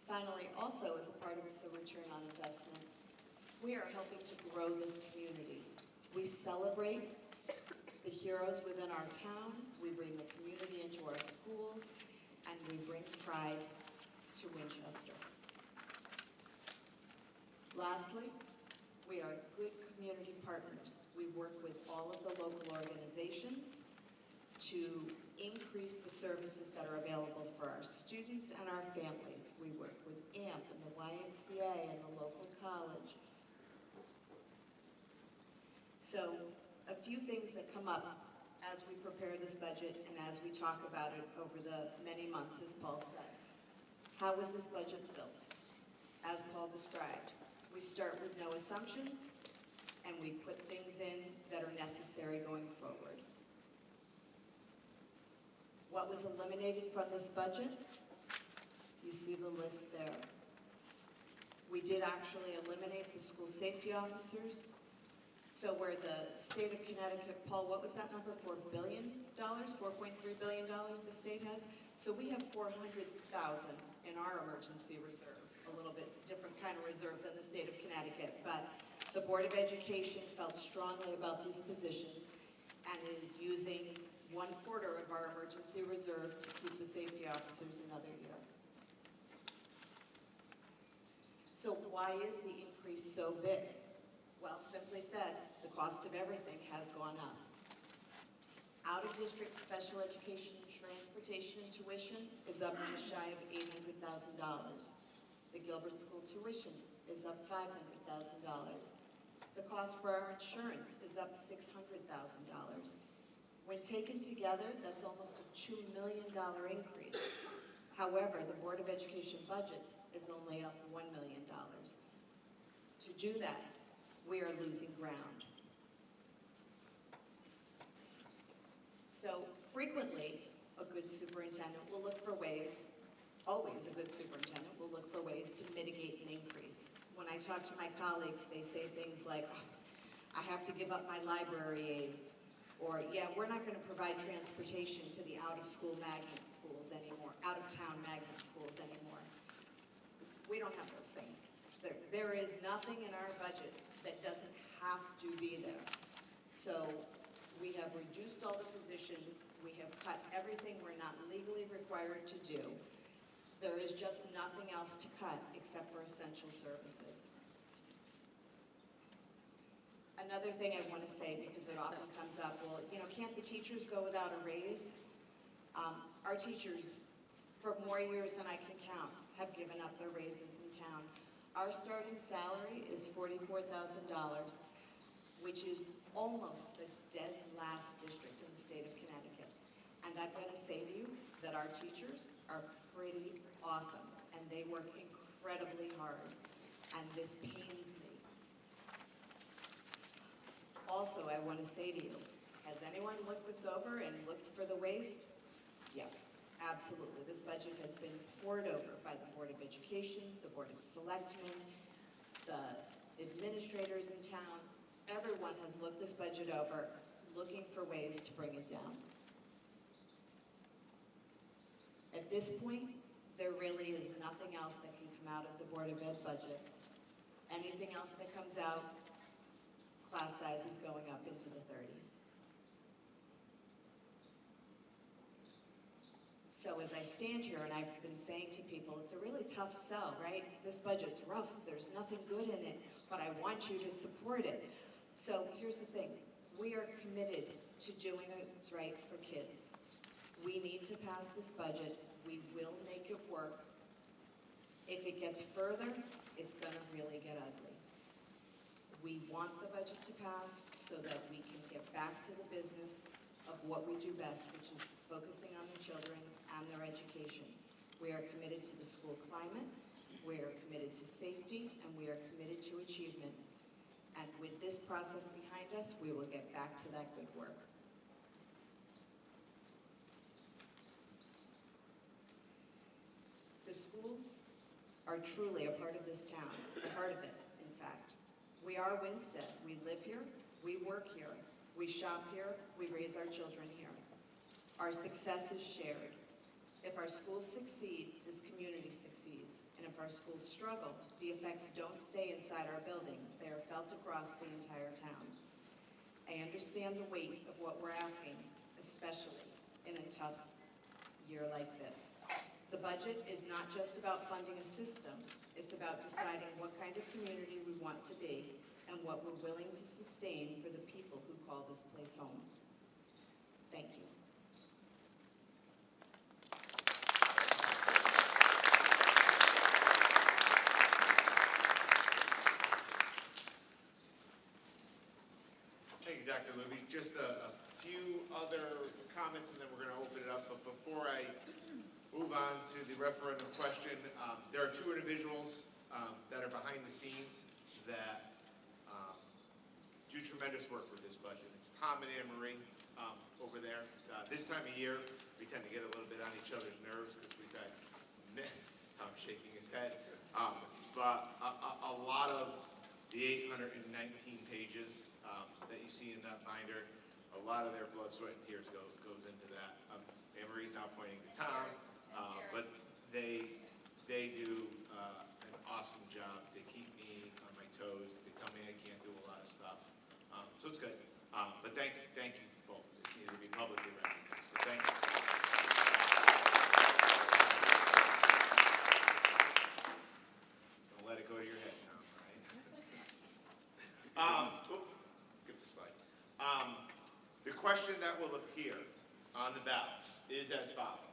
Finally, also as a part of the return on investment, we are helping to grow this community. We celebrate the heroes within our town, we bring the community into our schools, and we bring pride to Winchester. Lastly, we are good community partners. We work with all of the local organizations to increase the services that are available for our students and our families. We work with AMP and the YMCA and the local college. So a few things that come up as we prepare this budget and as we talk about it over the many months, as Paul said. How was this budget built? As Paul described, we start with no assumptions and we put things in that are necessary going forward. What was eliminated from this budget? You see the list there. We did actually eliminate the school safety officers. So where the state of Connecticut, Paul, what was that number? $4 billion? $4.3 billion the state has? So we have $400,000 in our emergency reserve, a little bit different kind of reserve than the state of Connecticut. But the Board of Education felt strongly about these positions and is using 1/4 of our emergency reserve to keep the safety officers another year. So why is the increase so big? Well, simply said, the cost of everything has gone up. Out-of-district special education transportation and tuition is up just shy of $800,000. The Gilbert school tuition is up $500,000. The cost for our insurance is up $600,000. When taken together, that's almost a $2 million increase. However, the Board of Education budget is only up $1 million. To do that, we are losing ground. So frequently, a good superintendent will look for ways, always a good superintendent will look for ways to mitigate an increase. When I talk to my colleagues, they say things like, oh, I have to give up my library aides, or yeah, we're not going to provide transportation to the out-of-school magnet schools anymore, out-of-town magnet schools anymore. We don't have those things. There is nothing in our budget that doesn't have to be there. So we have reduced all the positions, we have cut everything we're not legally required to do, There is just nothing else to cut except for essential services. Another thing I want to say, because it often comes up, well, you know, can't the teachers go without a raise? Our teachers, for more years than I can count, have given up their raises in town. Our starting salary is $44,000, which is almost the dead last district in the state of Connecticut. And I'm going to say to you that our teachers are pretty awesome, and they work incredibly hard, and this pains me. Also, I want to say to you, has anyone looked this over and looked for the waste? Yes, absolutely. This budget has been poured over by the Board of Education, the Board of Selectmen, the administrators in town. Everyone has looked this budget over, looking for ways to bring it down. At this point, there really is nothing else that can come out of the Board of Ed budget. Anything else that comes out, class size is going up into the 30s. So as I stand here, and I've been saying to people, it's a really tough sell, right? This budget's rough, there's nothing good in it, but I want you to support it. So here's the thing, we are committed to doing what's right for kids. We need to pass this budget, we will make it work. If it gets further, it's gonna really get ugly. We want the budget to pass so that we can get back to the business of what we do best, which is focusing on the children and their education. We are committed to the school climate, we are committed to safety, and we are committed to achievement. And with this process behind us, we will get back to that good work. The schools are truly a part of this town, a part of it, in fact. We are Winsted. We live here, we work here, we shop here, we raise our children here. Our success is shared. If our schools succeed, this community succeeds. And if our schools struggle, the effects don't stay inside our buildings. They are felt across the entire town. I understand the weight of what we're asking, especially in a tough year like this. The budget is not just about funding a system. It's about deciding what kind of community we want to be and what we're willing to sustain for the people who call this place home. Thank you. Thank you, Dr. Luby. Just a few other comments, and then we're going to open it up. But before I move on to the referendum question, there are two individuals that are behind the scenes that do tremendous work with this budget. It's Tom and Anne Marie over there. This time of year, we tend to get a little bit on each other's nerves because we've had Tom shaking his head. But a lot of the 819 pages that you see in that binder, a lot of their blood, sweat, and tears goes into that. Anne Marie's now pointing to Tom, but they do an awesome job. They keep me on my toes. They tell me I can't do a lot of stuff. So it's good. But thank you both. It needs to be publicly recognized. So thank you. Don't let it go to your head, Tom, all right? Skip the slide. The question that will appear on the ballot is as follows.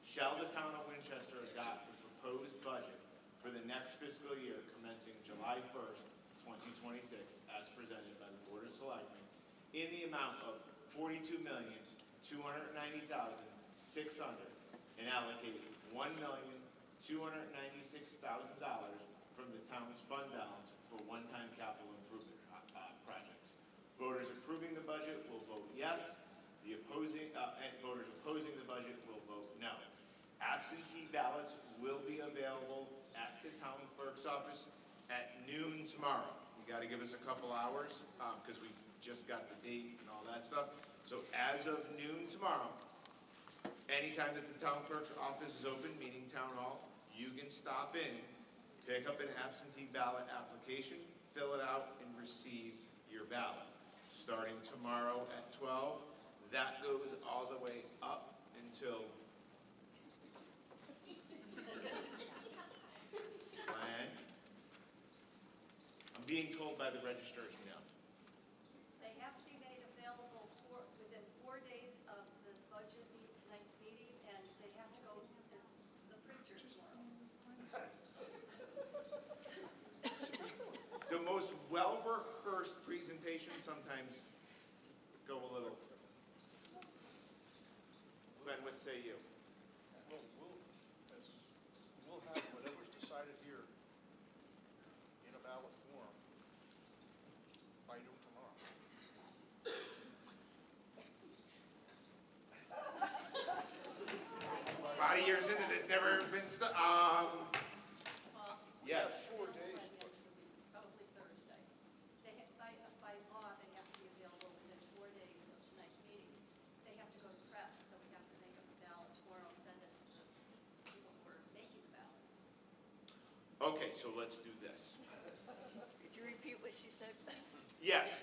Shall the town of Winchester adopt the proposed budget for the next fiscal year commencing July 1st, 2026, as presented by the Board of Selectmen, in the amount of $42,290,600 and allocate $1,296,000 from the town's fund balance for one-time capital improvement projects. Voters approving the budget will vote yes. And voters opposing the budget will vote no. Absentee ballots will be available at the town clerk's office at noon tomorrow. You got to give us a couple hours because we just got the date and all that stuff. So as of noon tomorrow, anytime that the town clerk's office is open, meaning town hall, you can stop in, pick up an absentee ballot application, fill it out, and receive your ballot. Starting tomorrow at 12, that goes all the way up until being told by the registrars no. They have to be made available within 4 days of the budget tonight's meeting, and they have to go to the printer tomorrow. The most well-rehearsed presentations sometimes go a little. Glenn, what say you? Well, we'll have whatever's decided here in a ballot form by noon tomorrow. A lot of years in it, it's never been yes. 4 days. Probably Thursday. By law, they have to be available within 4 days of tonight's meeting. They have to go to press, so we have to make up a ballot tomorrow and send it to the people who are making the ballots. Okay, so let's do this. Could you repeat what she said? Yes,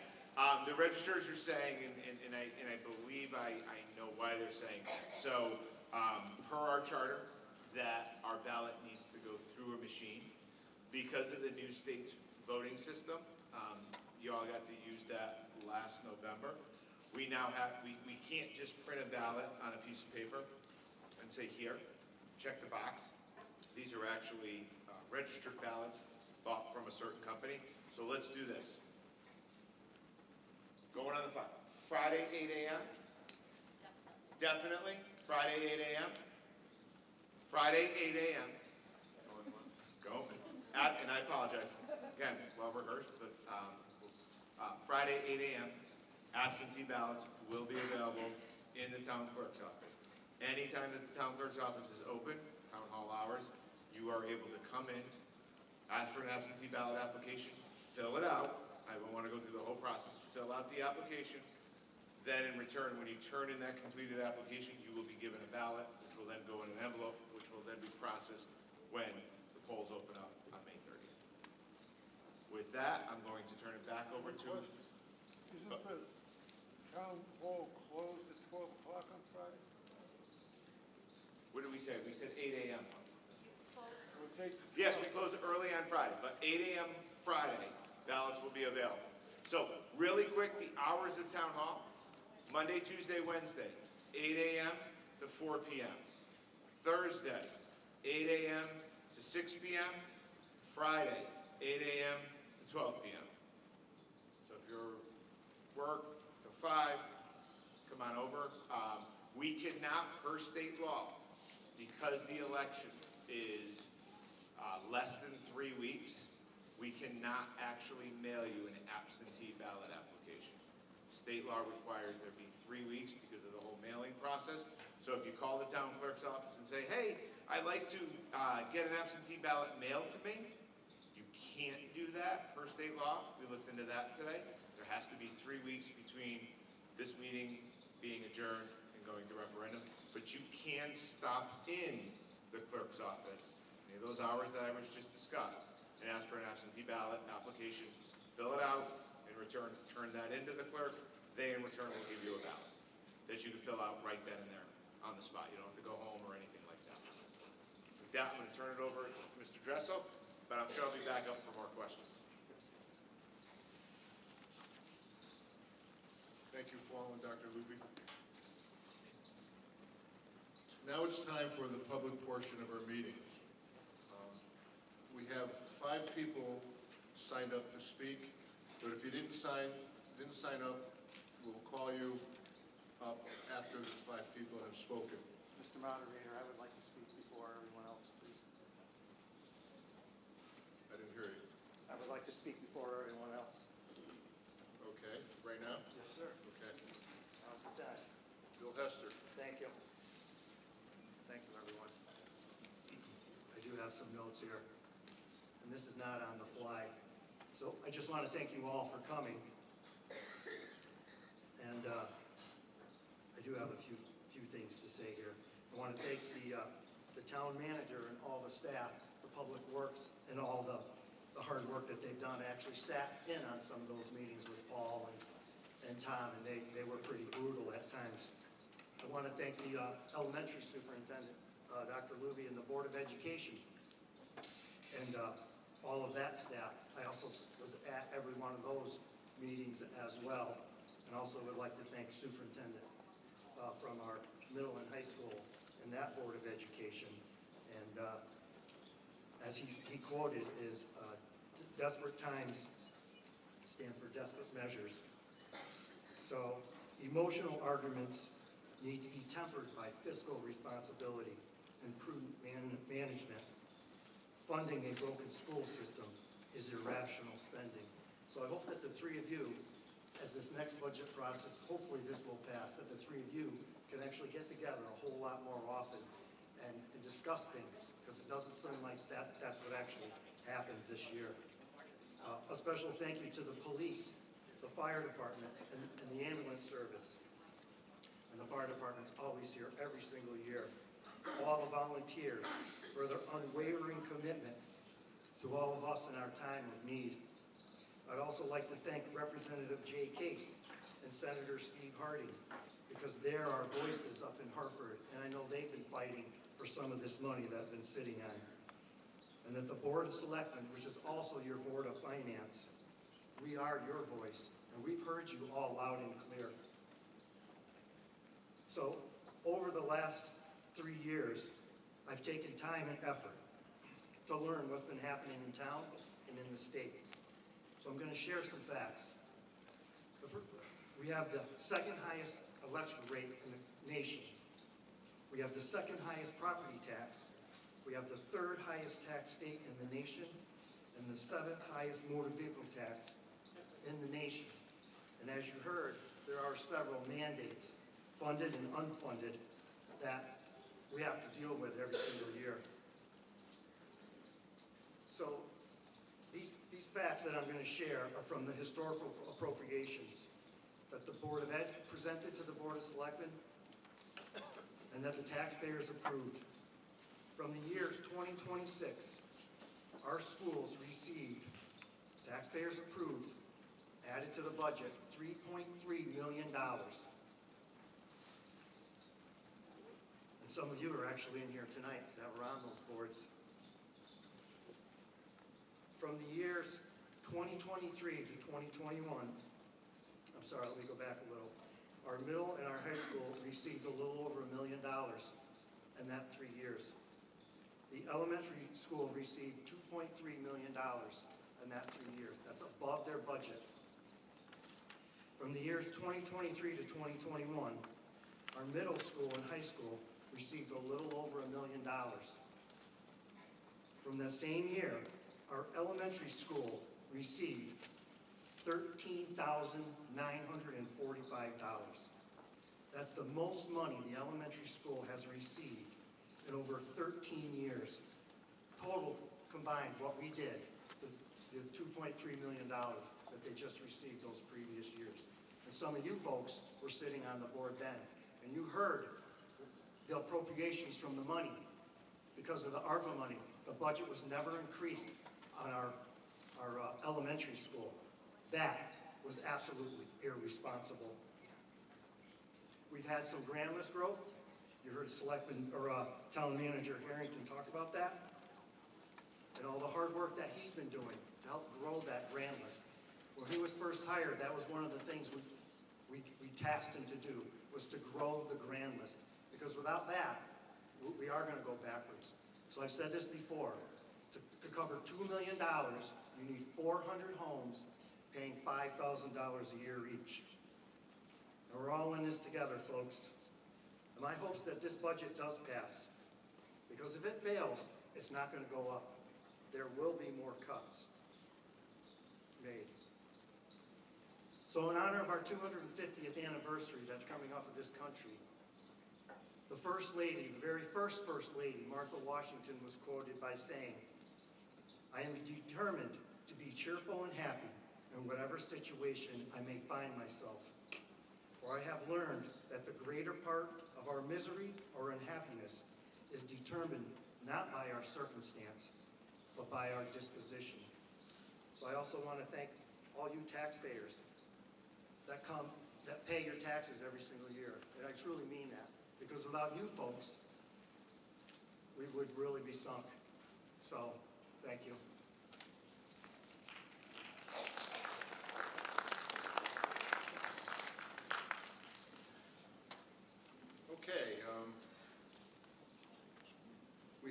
the registrars are saying, and I believe I know why they're saying that. So, per our charter, that our ballot needs to go through a machine. Because of the new state's voting system, you all got to use that last November. We now have, we can't just print a ballot on a piece of paper and say, here, check the box. These are actually registered ballots bought from a certain company. So let's do this. Going on the clock. Friday, 8 a.m.? Definitely. Friday, 8 a.m.? Friday, 8 a.m. Go. And I apologize. Again, well rehearsed, but Friday, 8 a.m., absentee ballots will be available in the town clerk's office. Anytime that the town clerk's office is open, town hall hours, you are able to come in, ask for an absentee ballot application, fill it out. I don't want to go through the whole process. Fill out the application. Then in return, when you turn in that completed application, you will be given a ballot, which will then go in an envelope, which will then be processed when the polls open up on May 30th. With that, I'm going to turn it back over to... Isn't the town hall closed at 12 o'clock on Friday? What did we say? We said 8 a.m. It was 8 to 12. Yes, we close early on Friday, but 8 a.m. Friday, ballots will be available. So, really quick, the hours of town hall, Monday, Tuesday, Wednesday, 8 a.m. to 4 p.m. Thursday, 8 a.m. to 6 p.m. Friday, 8 a.m. to 12 p.m. So if you're work to 5, come on over. We cannot, per state law, because the election is less than 3 weeks, we cannot actually mail you an absentee ballot application. State law requires there be 3 weeks because of the whole mailing process. So if you call the town clerk's office and say, hey, I'd like to get an absentee ballot mailed to me, you can't do that per state law. We looked into that today. There has to be 3 weeks between this meeting being adjourned and going to referendum. But you can stop in the clerk's office, any of those hours that I was just discussed, and ask for an absentee ballot application, fill it out, in return, turn that into the clerk. They, in return, will give you a ballot that you can fill out right then and there on the spot. You don't have to go home or anything like that. With that, I'm going to turn it over to Mr. Dressel, but I'm sure I'll be back up for more questions. Thank you, Paul and Dr. Luby. Now it's time for the public portion of our meeting. We have 5 people signed up to speak, but if you didn't sign up, we'll call you up after the 5 people have spoken. Mr. Moderator, I would like to speak before everyone else, please. I didn't hear you. I would like to speak before everyone else. Okay, right now? Yes, sir. Okay. Now's the time. Bill Hester. Thank you. Thank you, everyone. I do have some notes here, and this is not on the fly. So I just want to thank you all for coming. And I do have a few things to say here. I want to thank the town manager and all the staff, the public works, and all the hard work that they've done. I actually sat in on some of those meetings with Paul and Tom, and they were pretty brutal at times. I want to thank the elementary superintendent, Dr. Luby, and the Board of Education, and all of that staff. I also was at every one of those meetings as well. And also would like to thank Superintendent from our middle and high school and that Board of Education. And as he quoted is, desperate times stand for desperate measures. So emotional arguments need to be tempered by fiscal responsibility and prudent management. Funding a broken school system is irrational spending. So I hope that the three of you, as this next budget process, hopefully this will pass, that the three of you can actually get together a whole lot more often and discuss things, because it doesn't seem like that's what actually happened this year. A special thank you to the police, the fire department, and the ambulance service. And the fire department's always here every single year. All the volunteers for their unwavering commitment to all of us in our time of need. I'd also like to thank Representative Jay Case and Senator Steve Harding, because they're our voices up in Hartford, and I know they've been fighting for some of this money that I've been sitting on. And that the Board of Selectmen, which is also your Board of Finance, we are your voice, and we've heard you all loud and clear. So, over the last 3 years, I've taken time and effort to learn what's been happening in town and in the state. So I'm going to share some facts. We have the second highest electrical rate in the nation. We have the second highest property tax. We have the third highest tax state in the nation, and the seventh highest motor vehicle tax in the nation. And as you heard, there are several mandates, funded and unfunded, that we have to deal with every single year. So these facts that I'm going to share are from the historical appropriations that the Board of Ed presented to the Board of Selectmen and that the taxpayers approved. From the years 2026, our schools received, taxpayers approved, added to the budget, $3.3 million. And some of you are actually in here tonight that were on those boards. From the years 2023 to 2021, I'm sorry, let me go back a little. Our middle and our high school received a little over $1 million in that 3 years. The elementary school received $2.3 million in that 3 years. That's above their budget. From the years 2023 to 2021, our middle school and high school received a little over $1 million. From the same year, our elementary school received $13,945. That's the most money the elementary school has received in over 13 years. Total combined, what we did, the $2.3 million that they just received those previous years. And some of you folks were sitting on the board then, and you heard the appropriations from the money. Because of the ARPA money, the budget was never increased on our elementary school. That was absolutely irresponsible. We've had some grandless growth. You heard Town Manager Harrington talk about that. And all the hard work that he's been doing to help grow that grand list. When he was first hired, that was one of the things we tasked him to do, was to grow the grand list. Because without that, we are going to go backwards. So I've said this before, to cover $2 million, you need 400 homes paying $5,000 a year each. And we're all in this together, folks. And my hope's that this budget does pass. Because if it fails, it's not going to go up. There will be more cuts made. So in honor of our 250th anniversary that's coming up of this country, the First Lady, the very first First Lady, Martha Washington, was quoted by saying, "I am determined to be cheerful and happy in whatever situation I may find myself. For I have learned that the greater part of our misery or unhappiness is determined not by our circumstance, but by our disposition." So I also want to thank all you taxpayers that pay your taxes every single year. And I truly mean that. Because without you folks, we would really be sunk. So, thank you.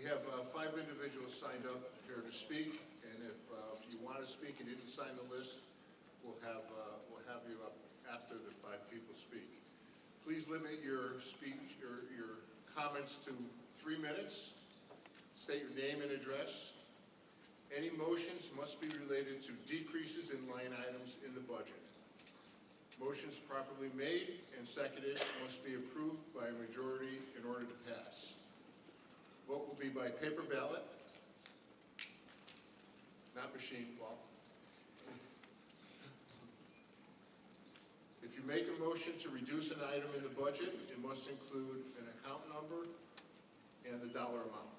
have 5 individuals signed up here to speak, and if you want to speak and didn't sign the list, we'll have you up after the 5 people speak. Please limit your speech, your comments to 3 minutes. State your name and address. Any motions must be related to decreases in line items in the budget. Motions properly made and seconded must be approved by a majority in order to pass. Vote will be by paper ballot, not machine, Paul. If you make a motion to reduce an item in the budget, it must include an account number and the dollar amount.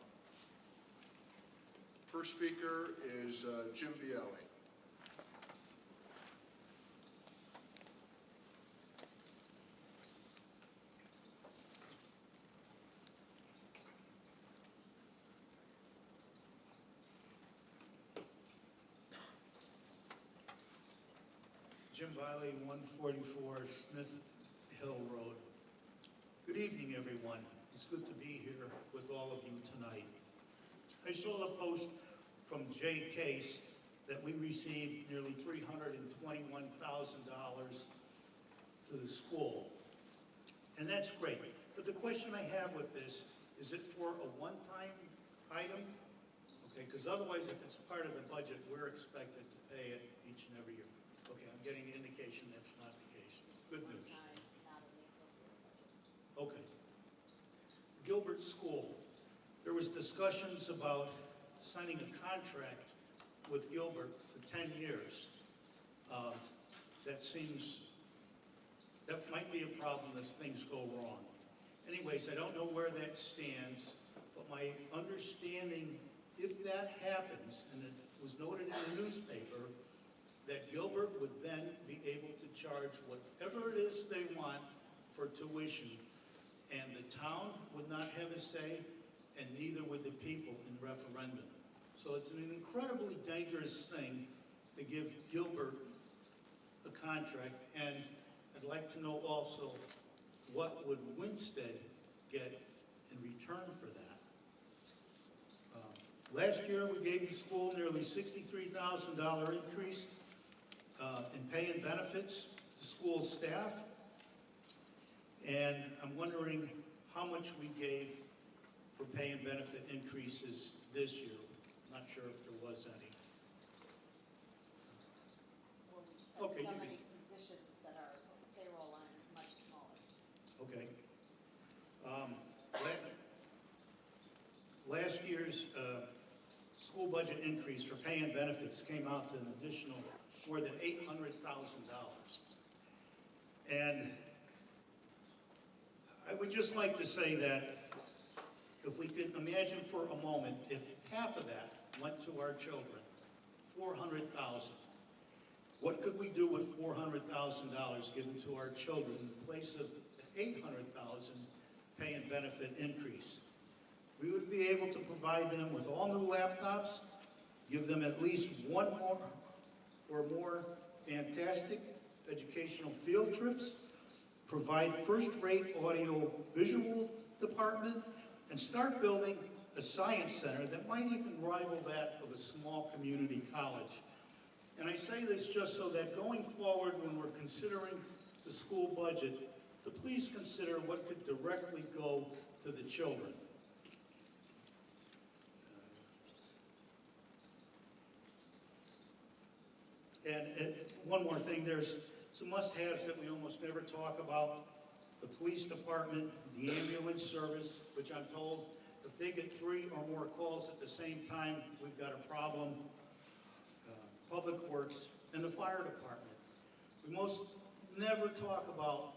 First speaker is Jim Bialy. Jim Biley, 144 Smith Hill Road. Good evening, everyone. It's good to be here with all of you tonight. I saw the post from Jay Case that we received nearly $321,000 to the school. And that's great. But the question I have with this, is it for a one-time item? Okay, because otherwise, if it's part of the budget, we're expected to pay it each and every year. Okay, I'm getting the indication that's not the case. Good news. Okay. Gilbert School. There was discussions about signing a contract with Gilbert for 10 years. That might be a problem if things go wrong. Anyways, I don't know where that stands, but my understanding, if that happens, and it was noted in the newspaper, that Gilbert would then be able to charge whatever it is they want for tuition, and the town would not have a say, and neither would the people in referendum. So it's an incredibly dangerous thing to give Gilbert a contract, and I'd like to know also, what would Winsted get in return for that? Last year, we gave the school nearly $63,000 increase in pay and benefits to school staff. And I'm wondering how much we gave for pay and benefit increases this year. Not sure if there was any. Okay, so you many can. positions that our payroll line is much smaller. Okay. Last year's school budget increase for pay and benefits came out to an additional more than $800,000. And I would just like to say that if we could imagine for a moment, if half of that went to our children, $400,000, what could we do with $400,000 given to our children in place of the $800,000 pay and benefit increase? We would be able to provide them with all new laptops, give them at least one more or more fantastic educational field trips, provide first-rate audio-visual department, and start building a science center that might even rival that of a small community college. And I say this just so that going forward, when we're considering the school budget, to please consider what could directly go to the children. And one more thing, there's some must-haves that we almost never talk about. The police department, the ambulance service, which I'm told if they get 3 or more calls at the same time, we've got a problem. Public Works, and the fire department. We most never talk about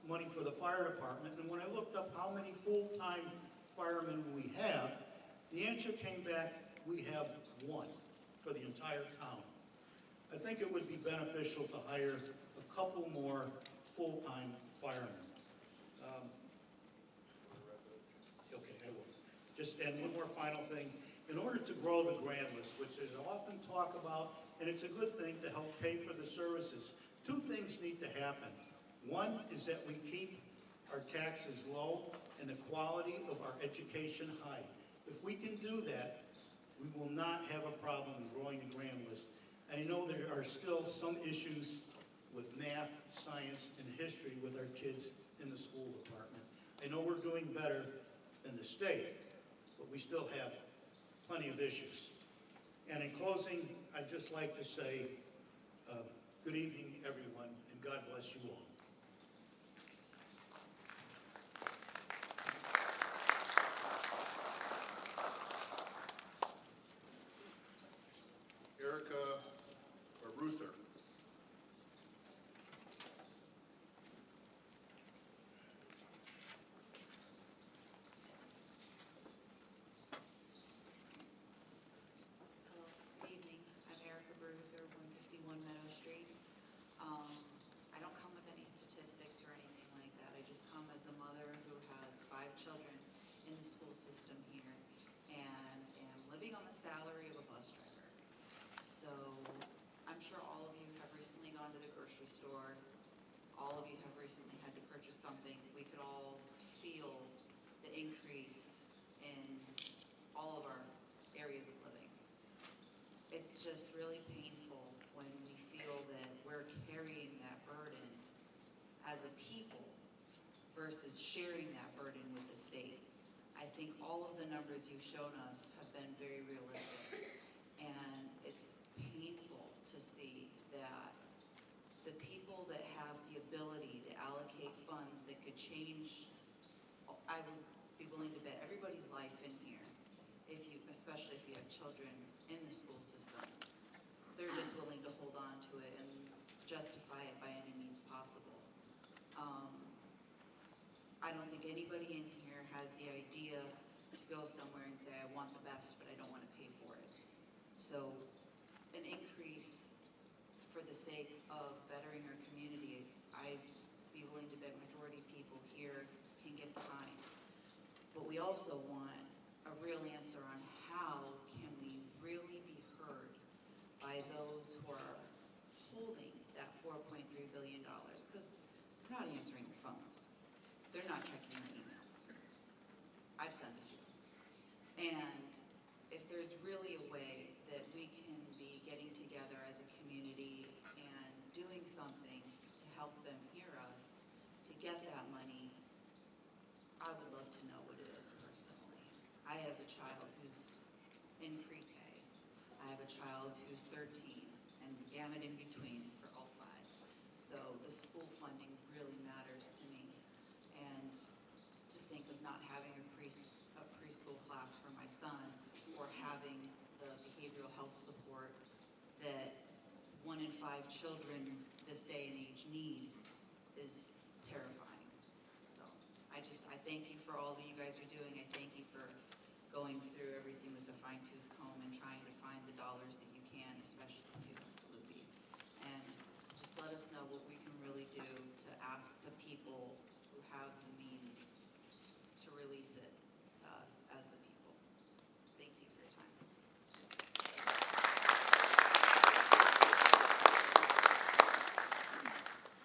money for the fire department, and when I looked up how many full-time firemen we have, the answer came back, we have 1 for the entire town. I think it would be beneficial to hire a couple more full-time firemen. Okay, I will. And one more final thing. In order to grow the grand list, which is often talked about, and it's a good thing to help pay for the services, 2 things need to happen. One is that we keep our taxes low and the quality of our education high. If we can do that, we will not have a problem in growing the grand list. And I know there are still some issues with math, science, and history with our kids in the school department. I know we're doing better than the state, but we still have plenty of issues. And in closing, I'd just like to say, good evening, everyone, and God bless you all. Erica or Ruther. Hello, good evening. I'm Erica Berther, 151 Meadow Street. I don't come with any statistics or anything like that. I just come as a mother who has 5 children in the school system here and am living on the salary of a bus driver. So I'm sure all of you have recently gone to the grocery store. All of you have recently had to purchase something. We could all feel the increase in all of our areas of living. It's just really painful when we feel that we're carrying that burden as a people versus sharing that burden with the state. I think all of the numbers you've shown us have been very realistic, and it's painful to see that the people that have the ability to allocate funds that could change, I would be willing to bet everybody's life in here, especially if you have children in the school system, they're just willing to hold on to it and justify it by any means possible. I don't think anybody in here has the idea to go somewhere and say, I want the best, but I don't want to pay for it. So an increase for the sake of bettering our community, I'd be willing to bet majority people here can get behind. But we also want a real answer on how can we really be heard by those who are holding that $4.3 billion, because they're not answering their phones. They're not checking their emails. I've sent a few. And if there's really a way that we can be getting together as a community and doing something to help them hear us, to get that money, I would love to know what it is personally. I have a child who's in pre-K. I have a child who's 13 and gamut in between for all 5. So the school funding really matters to me. And to think of not having a preschool class for my son or having the behavioral health support that 1 in 5 children this day and age need is terrifying. So I thank you for all that you guys are doing. I thank you for going through everything with the fine-tooth comb and trying to find the dollars that you can, especially you, Luby. And just let us know what we can really do to ask the people who have the means to release it to us as the people. Thank you for your time.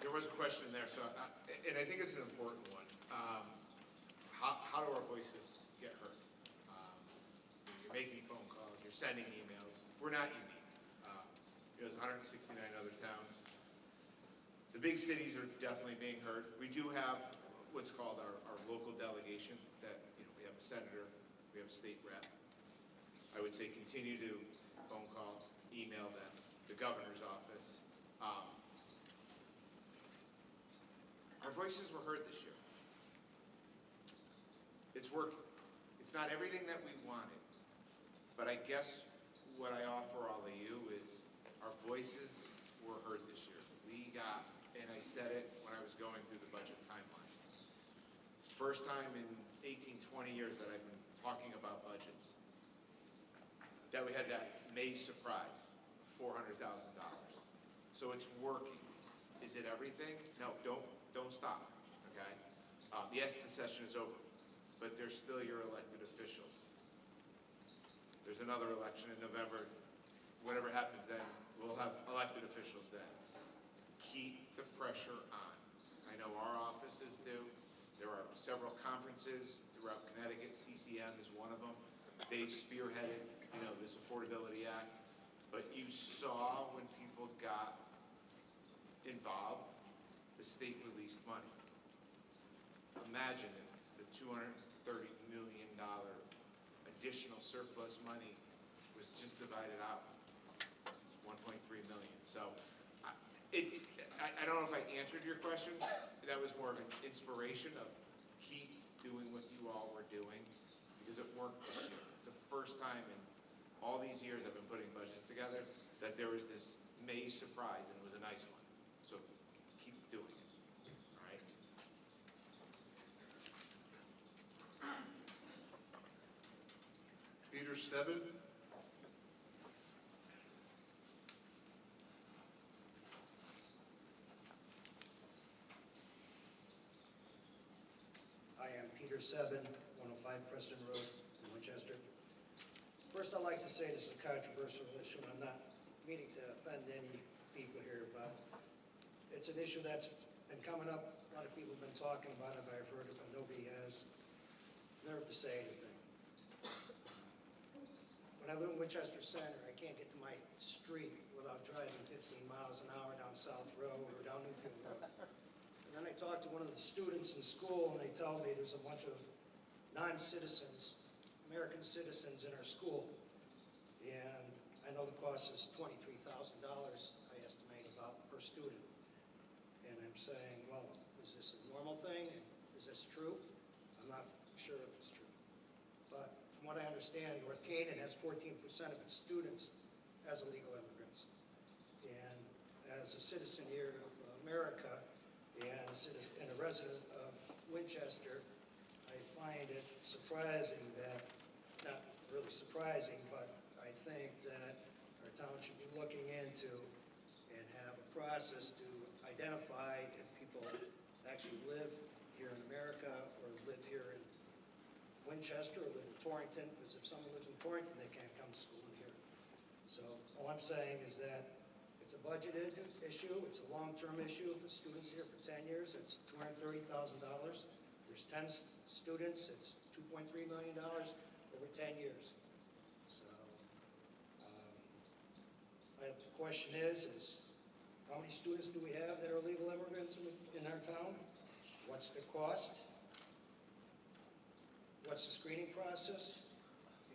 There was a question there, so, and I think it's an important one. How do our voices get heard? You're making phone calls, you're sending emails. We're not unique. There's 169 other towns. The big cities are definitely being heard. We do have what's called our local delegation that, we have a senator, we have a state rep. I would say continue to phone call, email them, the governor's office. Our voices were heard this year. It's working. It's not everything that we wanted, but I guess what I offer all of you is our voices were heard this year. We got, and I said it when I was going through the budget timeline, first time in 18, 20 years that I've been talking about budgets, that we had that May surprise, $400,000. So it's working. Is it everything? No, don't stop, okay? Yes, the session is over, but they're still your elected officials. There's another election in November. Whatever happens then, we'll have elected officials then. Keep the pressure on. I know our offices do. There are several conferences throughout Connecticut. CCM is one of them. they spearheaded, this Affordability Act. But you saw when people got involved, the state released money. Imagine if the $230 million additional surplus money was just divided out. It's 1.3 million. So I don't know if I answered your question. That was more of an inspiration of keep doing what you all were doing because it worked this year. It's the first time in all these years I've been putting budgets together that there was this May surprise, and it was a nice one. So keep doing it, all right? Peter Stebbin. I am Peter Sebin, 105 Preston Road in Winchester. First, I'd like to say this is a controversial issue, and I'm not meaning to offend any people here, but it's an issue that's been coming up. A lot of people have been talking about it. I've heard it, but nobody has nerve to say anything. When I live in Winchester Center, I can't get to my street without driving 15 miles an hour down South Road or down Newfield Road. And then I talk to one of the students in school, and they tell me there's a bunch of non-citizens, American citizens in our school. And I know the cost is $23,000, I estimate, about per student. And I'm saying, well, is this a normal thing? Is this true? I'm not sure if it's true. But from what I understand, North Canaan has 14% of its students as illegal immigrants. And as a citizen here of America, and a resident of Winchester, I find it surprising that, not really surprising, but I think that our town should be looking into and have a process to identify if people actually live here in America or live here in Winchester or live in Torrington, because if someone lives in Torrington, they can't come to school in here. So all I'm saying is that it's a budgeted issue, it's a long-term issue. If a student's here for 10 years, it's $230,000. There's 10 students, it's $2.3 million over 10 years. So the question is how many students do we have that are legal immigrants in our town? What's the cost? What's the screening process?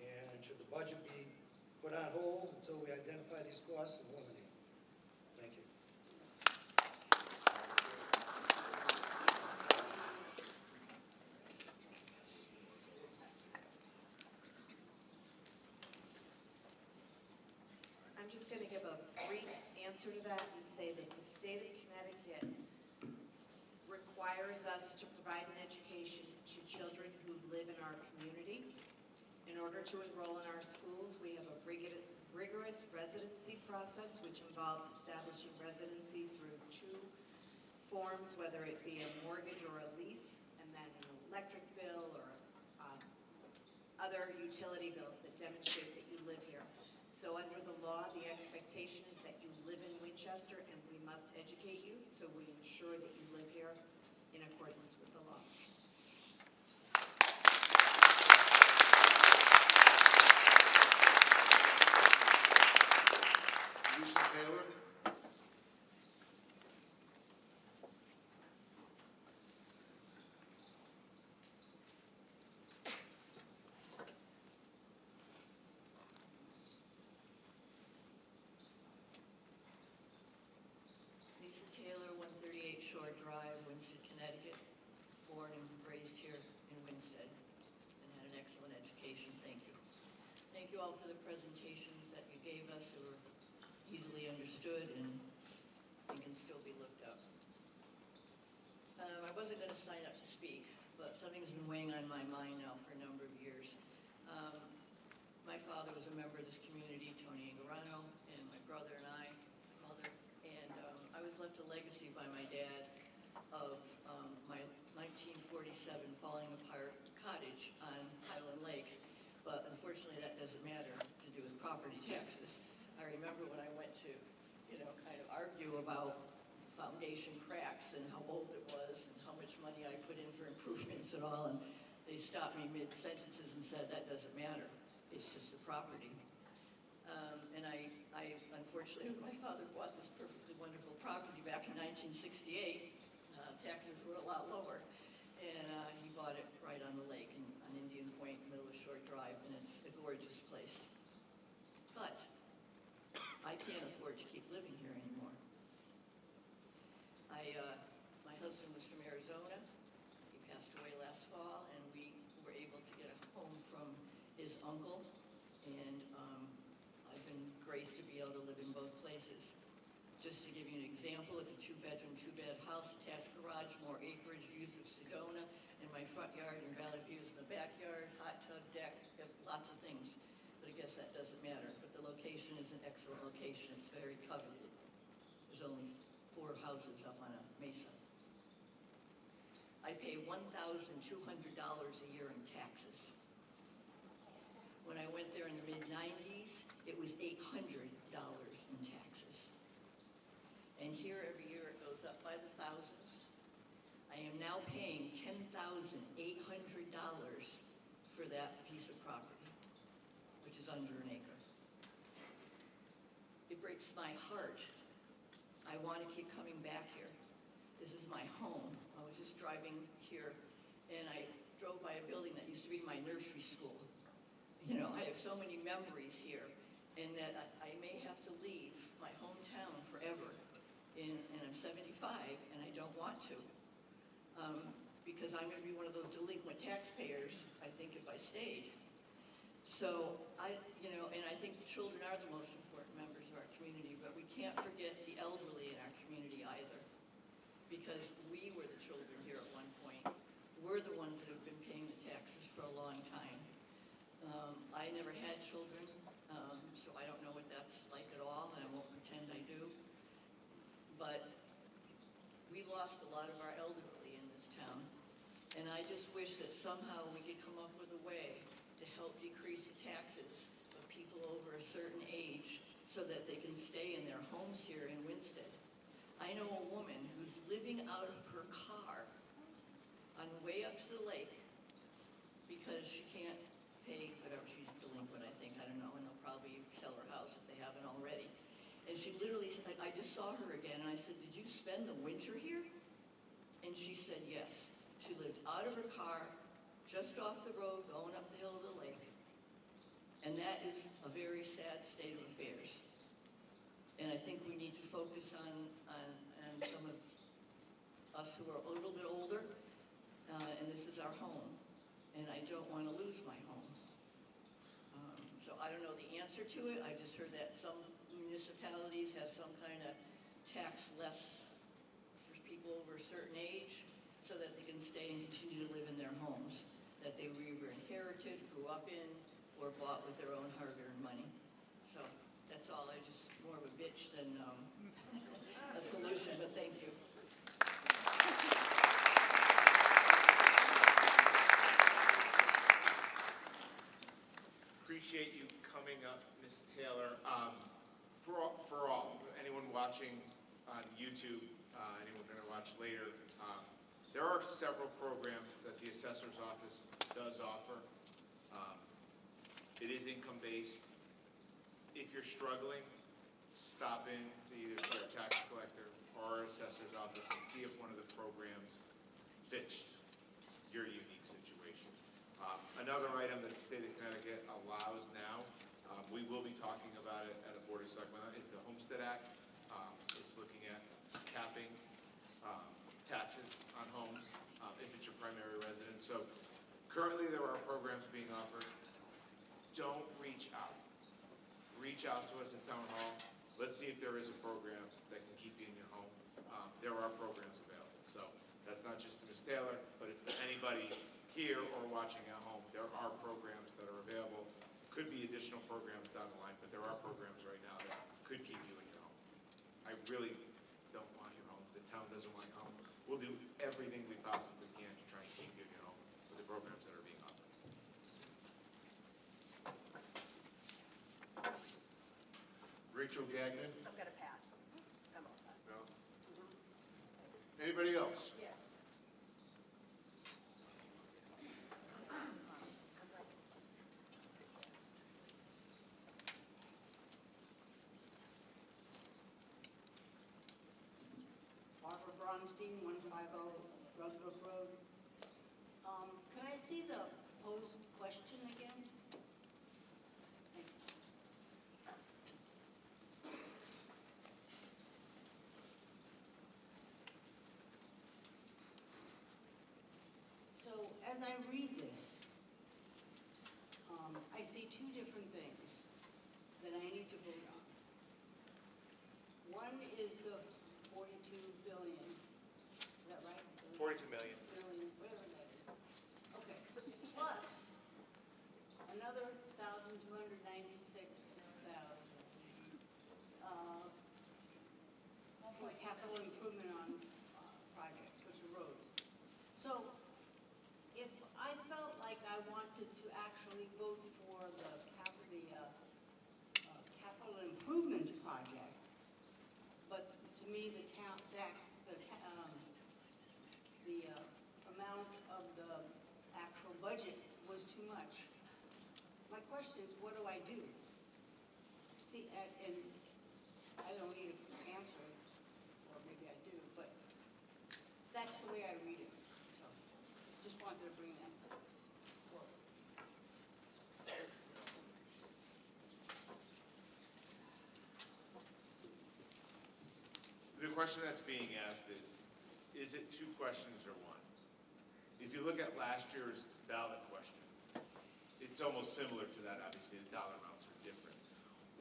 And should the budget be put on hold until we identify these costs and eliminate them? Thank you. I'm just going to give a brief answer to that and say that the state of Connecticut requires us to provide an education to children who live in our community. In order to enroll in our schools, we have a rigorous residency process, which involves establishing residency through 2 forms, whether it be a mortgage or a lease, and then an electric bill or other utility bills that demonstrate that you live here. So under the law, the expectation is that you live in Winchester, and we must educate you, so we ensure that you live here in accordance with the law. Lisa Taylor. Lisa Taylor, 138 Shore Drive, Winsted, Connecticut. Born and raised here in Winsted and had an excellent education. Thank you. Thank you all for the presentations that you gave us. They were easily understood and can still be looked up. I wasn't going to sign up to speak, but something's been weighing on my mind now for a number of years. My father was a member of this community, Tony Angarano, and my brother and I, mother, and I was left a legacy by my dad of my 1947 falling apart cottage on Highland Lake, but unfortunately that doesn't matter to do with property taxes. I remember when I went to, kind of argue about foundation cracks and how old it was and how much money I put in for improvements and all, and they stopped me mid-sentences and said that doesn't matter. it's just the property. And I unfortunately, when my father bought this perfectly wonderful property back in 1968, taxes were a lot lower. And he bought it right on the lake on Indian Point, middle of Short Drive, and it's a gorgeous place. But I can't afford to keep living here anymore. My husband was from Arizona. He passed away last fall, and we were able to get a home from his uncle. And I've been graced to be able to live in both places. Just to give you an example, it's a 2-bedroom, 2-bed house, attached garage, more acreage, views of Sedona, in my front yard, and valley views in the backyard, hot tub, deck, lots of things. But I guess that doesn't matter. But the location is an excellent location. It's very coveted. There's only 4 houses up on a mesa. I pay $1,200 a year in taxes. When I went there in the mid-90s, it was $800 in taxes. And here, every year, it goes up by the thousands. I am now paying $10,800 for that piece of property, which is under an acre. It breaks my heart. I want to keep coming back here. This is my home. I was just driving here, and I drove by a building that used to be my nursery school. You know, I have so many memories here, and that I may have to leave my hometown forever. And I'm 75, and I don't want to, because I'm going to be one of those delinquent taxpayers, I think, if I stayed. So, and I think children are the most important members of our community, but we can't forget the elderly in our community either, because we were the children here at one point. We're the ones that have been paying the taxes for a long time. I never had children, so I don't know what that's like at all, and I won't pretend I do. But we lost a lot of our elderly in this town, and I just wish that somehow we could come up with a way to help decrease the taxes of people over a certain age so that they can stay in their homes here in Winsted. I know a woman who's living out of her car on the way up to the lake because she can't pay whatever, she's delinquent, I think, I don't know, and they'll probably sell her house if they haven't already. And she literally said, I just saw her again, and I said, did you spend the winter here? And she said yes. She lived out of her car, just off the road, going up the hill of the lake. And that is a very sad state of affairs. And I think we need to focus on some of us who are a little bit older, and this is our home. And I don't want to lose my home. So I don't know the answer to it. I just heard that some municipalities have some kind of tax less for people over a certain age so that they can stay and continue to live in their homes that they were either inherited, grew up in, or bought with their own hard-earned money. So that's all. I just more of a bitch than a solution, but thank you. Appreciate you coming up, Ms. Taylor. For all, anyone watching on YouTube, anyone going to watch later, there are several programs that the assessor's office does offer. It is income-based. If you're struggling, stop in to either our tax collector or our assessor's office and see if one of the programs fits your unique situation. Another item that the state of Connecticut allows now, we will be talking about it at a Board of Selectmen, is the Homestead Act. It's looking at capping taxes on homes if it's your primary residence. So currently there are programs being offered. Don't reach out. Reach out to us at Town Hall. Let's see if there is a program that can keep you in your home. There are programs available. So that's not just to Ms. Taylor, but it's to anybody here or watching at home. There are programs that are available. Could be additional programs down the line, but there are programs right now that could keep you in your home. I really don't want your home. The town doesn't want your home. We'll do everything we possibly can to try and keep you in your home with the programs that are being offered. Rachel Gagnon? I'm gonna pass. I'm all set. No? Anybody else? Yeah. Braunstein, 150 Rugbrooke Road. Could I see the posed question again? Thank you. So as I read this, I see two different things that I need to vote on. One is the 42 billion, is that right? 42 million. Billion, whatever that is. Okay, plus another 1,296,000 for capital improvement on projects, which are roads. So if I felt like I wanted to actually vote for the capital improvements project, but to me the amount of the actual budget was too much. My question is, what do I do? See, and I don't need an answer, or maybe I do, but that's the way I read it. So just wanted to bring that forward. The question that's being asked is it two questions or one? If you look at last year's ballot question, it's almost similar to that. Obviously, the dollar amounts are different.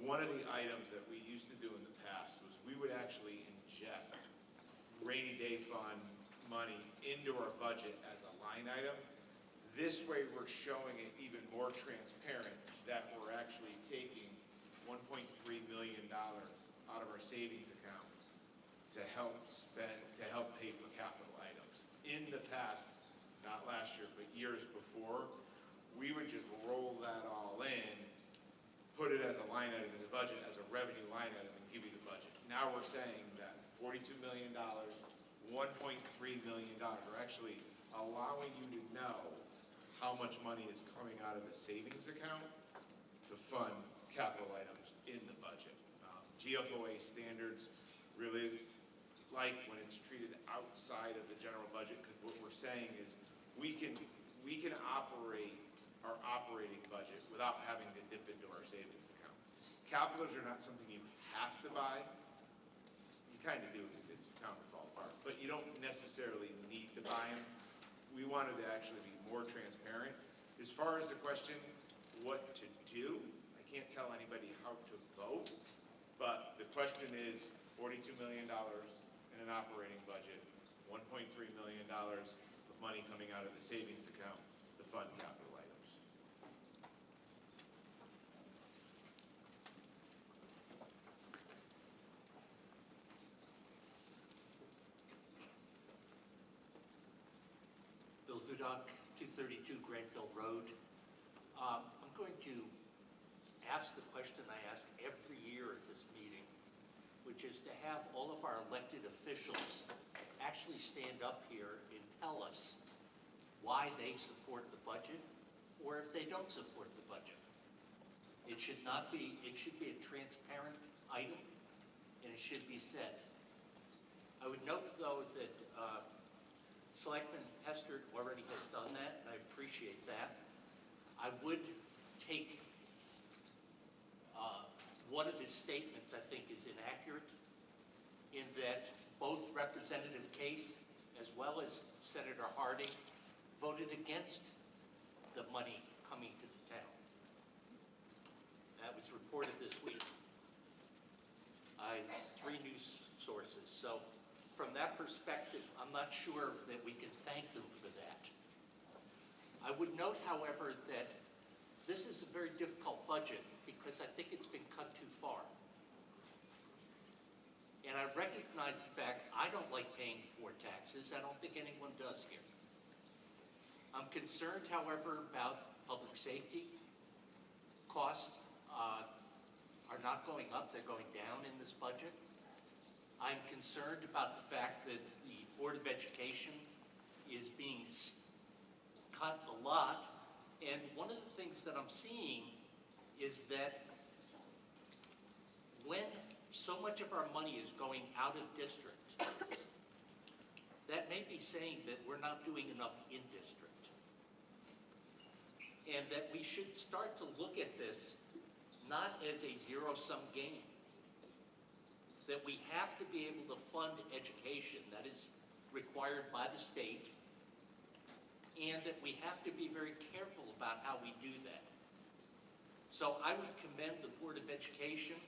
One of the items that we used to do in the past was we would actually inject rainy day fund money into our budget as a line item. This way, we're showing it even more transparent that we're actually taking $1.3 million out of our savings account to help pay for capital items. In the past, not last year, but years before, we would just roll that all in, put it as a line item in the budget, as a revenue line item, and give you the budget. Now we're saying that $42 million, $1.3 million are actually allowing you to know how much money is coming out of the savings account to fund capital items in the budget. GFOA standards really like when it's treated outside of the general budget, because what we're saying is we can operate our operating budget without having to dip into our savings accounts. Capitals are not something you have to buy. You kind of do if it's bound to fall apart, but you don't necessarily need to buy them. We wanted to actually be more transparent. As far as the question, what to do, I can't tell anybody how to vote, but the question is $42 million in an operating budget, $1.3 million of money coming out of the savings account to fund capital items. Bill Hudock, 232 Granville Road. I'm going to ask the question I ask every year at this meeting, which is to have all of our elected officials actually stand up here and tell us why they support the budget or if they don't support the budget. It should not be, it should be a transparent item and it should be said. I would note though that Selectman Hester already has done that, and I appreciate that. I would take one of his statements I think is inaccurate in that both Representative Case as well as Senator Harding voted against the money coming to the town. That was reported this week. I have 3 news sources. So from that perspective, I'm not sure that we can thank them for that. I would note, however, that this is a very difficult budget because I think it's been cut too far. And I recognize the fact I don't like paying more taxes. I don't think anyone does here. I'm concerned, however, about public safety. Costs are not going up, they're going down in this budget. I'm concerned about the fact that the Board of Education is being cut a lot. And one of the things that I'm seeing is that when so much of our money is going out of district, that may be saying that we're not doing enough in district. And that we should start to look at this not as a zero-sum game. That we have to be able to fund education that is required by the state, and that we have to be very careful about how we do that. So I would commend the Board of Education,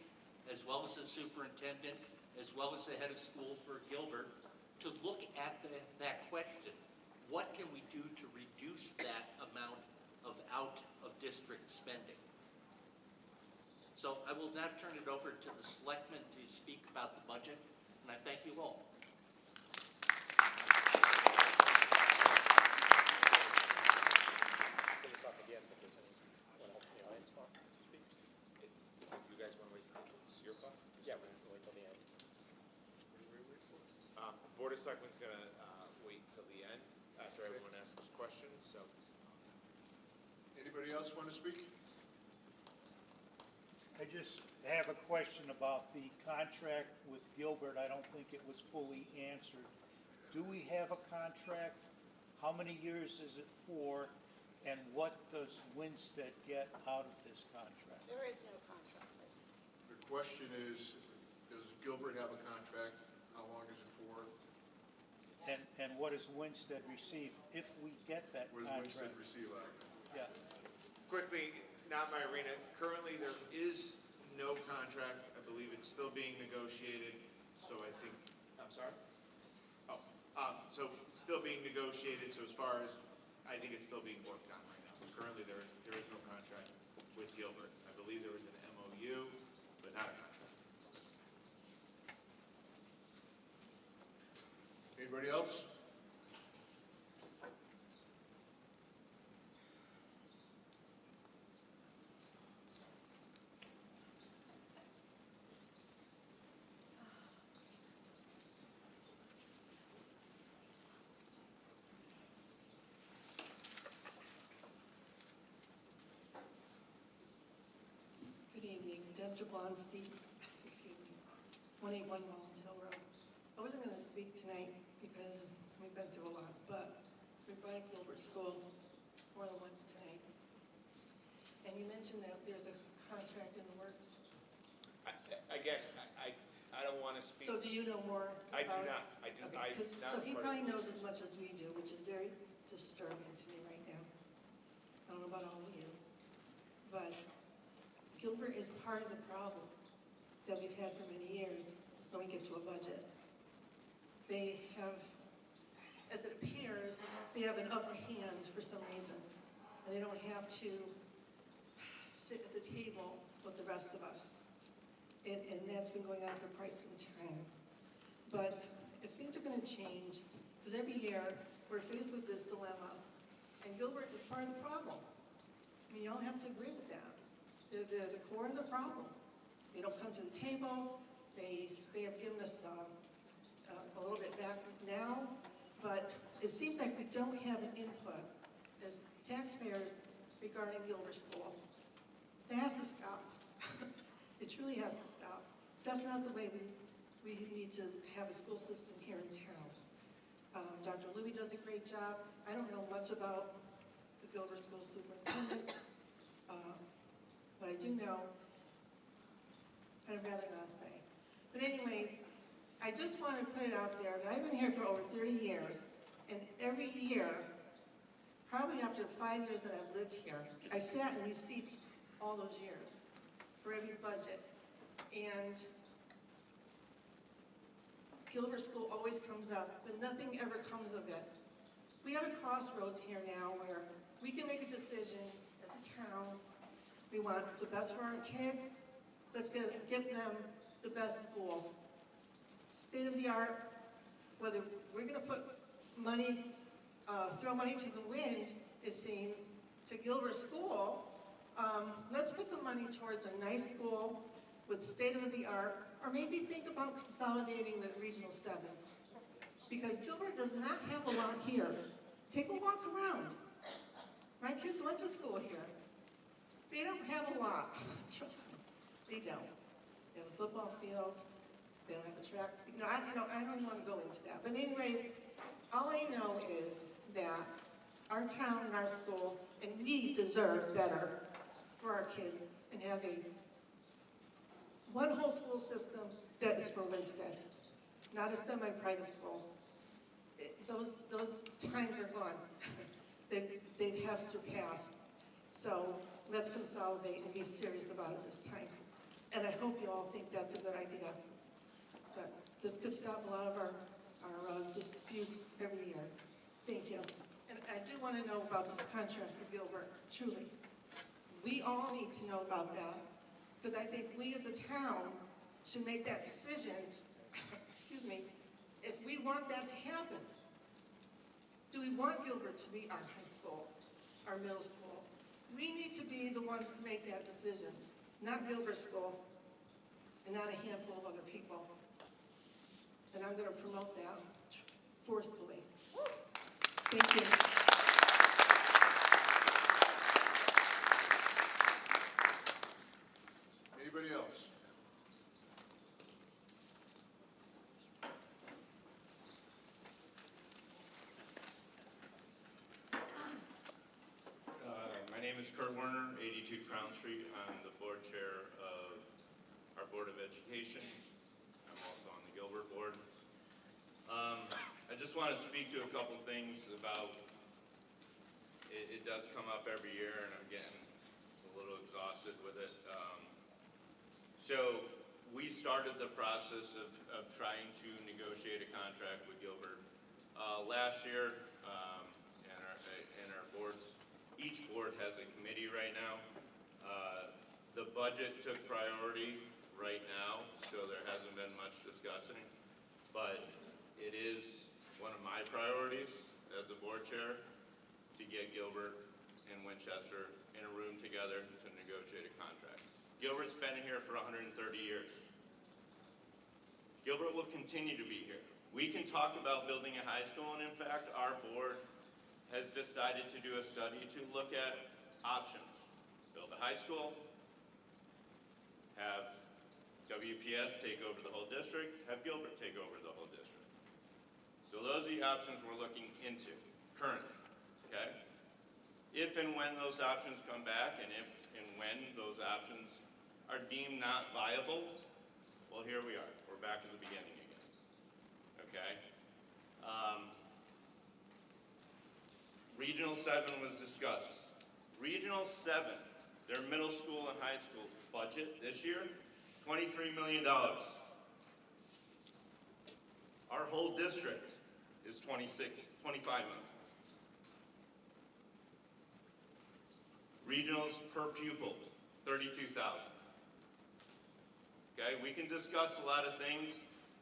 as well as the superintendent, as well as the head of school for Gilbert, to look at that question. What can we do to reduce that amount of out-of-district spending? So I will now turn it over to the selectmen to speak about the budget, and I thank you all. Please talk again if there's anyone else in the audience want to speak. You guys want to wait? It's your call? Yeah, we're going to wait till the end. Board of Selectmen's going to wait till the end after everyone asks questions. So, Anybody else want to speak? I just have a question about the contract with Gilbert. I don't think it was fully answered. Do we have a contract? How many years is it for? And what does Winsted get out of this contract? There is no contract. The question is, does Gilbert have a contract? How long is it for? And what does Winsted receive if we get that What does contract? Winsted receive out of it? Yeah. quickly, not my arena. Currently, there is no contract. I believe it's still being negotiated. So I think, I'm sorry? Oh, so still being negotiated. So as far as, I think it's still being worked on right now. Currently, there is no contract with Gilbert. I believe there was an MOU, but not a contract. Anybody else? Good evening, Deb Jablonski, excuse me, 181 Mullins Hill Road. I wasn't going to speak tonight because we've been through a lot, but we brought up Gilbert School more than once tonight. And you mentioned that there's a contract in the works. Again, I don't want to speak. So do you know more about I do it? not. I do. Okay, so he not probably part of- knows as much as we do, which is very disturbing to me right now. I don't know about all of you, but Gilbert is part of the problem that we've had for many years when we get to a budget. They have, as it appears, they have an upper hand for some reason, and they don't have to sit at the table with the rest of us. And that's been going on for quite some time. But if things are going to change, because every year we're faced with this dilemma, and Gilbert is part of the problem. I mean, you all have to agree with that. They're the core of the problem. They don't come to the table. They have given us a little bit back now, but it seems like we don't have an input as taxpayers regarding Gilbert School. That has to stop. It truly has to stop. That's not the way we need to have a school system here in town. Dr. Louie does a great job. I don't know much about the Gilbert School superintendent, but I do know, I'd rather not say. But anyways, I just want to put it out there that I've been here for over 30 years, and every year, probably after 5 years that I've lived here, I sat in these seats all those years for every budget. And Gilbert School always comes up, but nothing ever comes of it. We have a crossroads here now where we can make a decision as a town. We want the best for our kids. Let's give them the best school. State of the art, whether we're going to put money, throw money to the wind, it seems, to Gilbert School, let's put the money towards a nice school with state of the art, or maybe think about consolidating with Regional 7. Because Gilbert does not have a lot here. Take a walk around. My kids went to school here. They don't have a lot, trust me, they don't. They have a football field, they don't have a track, I don't want to go into that. But anyways, all I know is that our town and our school, and we deserve better for our kids and have one whole school system that is for Winsted, not a semi-private school. Those times are gone. They have surpassed. So let's consolidate and be serious about it this time. And I hope you all think that's a good idea. But this could stop a lot of our disputes every year. Thank you. And I do want to know about this contract with Gilbert, truly. We all need to know about that, because I think we as a town should make that decision, excuse me, if we want that to happen. Do we want Gilbert to be our high school, our middle school? We need to be the ones to make that decision, not Gilbert School, and not a handful of other people. And I'm going to promote that forcefully. Thank you. Anybody else? My name is Kurt Werner, 82 Crown Street. I'm the board chair of our Board of Education. I'm also on the Gilbert board. I just want to speak to a couple things about, it does come up every year and I'm getting a little exhausted with it. So we started the process of trying to negotiate a contract with Gilbert last year, and our boards, each board has a committee right now. The budget took priority right now, so there hasn't been much discussing, but it is one of my priorities as the board chair to get Gilbert and Winchester in a room together to negotiate a contract. Gilbert's been here for 130 years. Gilbert will continue to be here. We can talk about building a high school, and in fact, our board has decided to do a study to look at options. Build a high school, have WPS take over the whole district, have Gilbert take over the whole district. So those are the options we're looking into currently, okay? If and when those options come back, and if and when those options are deemed not viable, well, here we are. We're back to the beginning again, okay? Regional 7 was discussed. Regional 7, their middle school and high school budget this year, $23 million. Our whole district is 25 million. Regionals per pupil, 32,000. Okay, we can discuss a lot of things.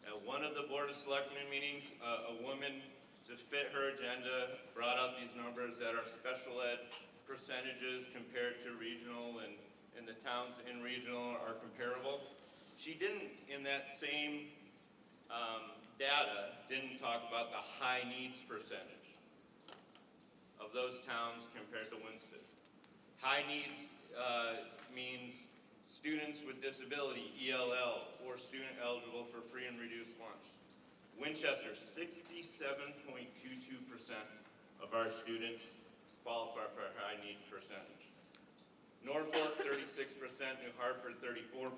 At one of the Board of Selectmen meetings, a woman, to fit her agenda, brought out these numbers that are special ed percentages compared to regional, and the towns in regional are comparable. She didn't, in that same data, didn't talk about the high needs percentage of those towns compared to Winsted. High needs means students with disability, ELL, or student eligible for free and reduced lunch. Winchester, 67.22% of our students qualify for a high needs percentage. Norfolk, 36%, New Hartford, 34%,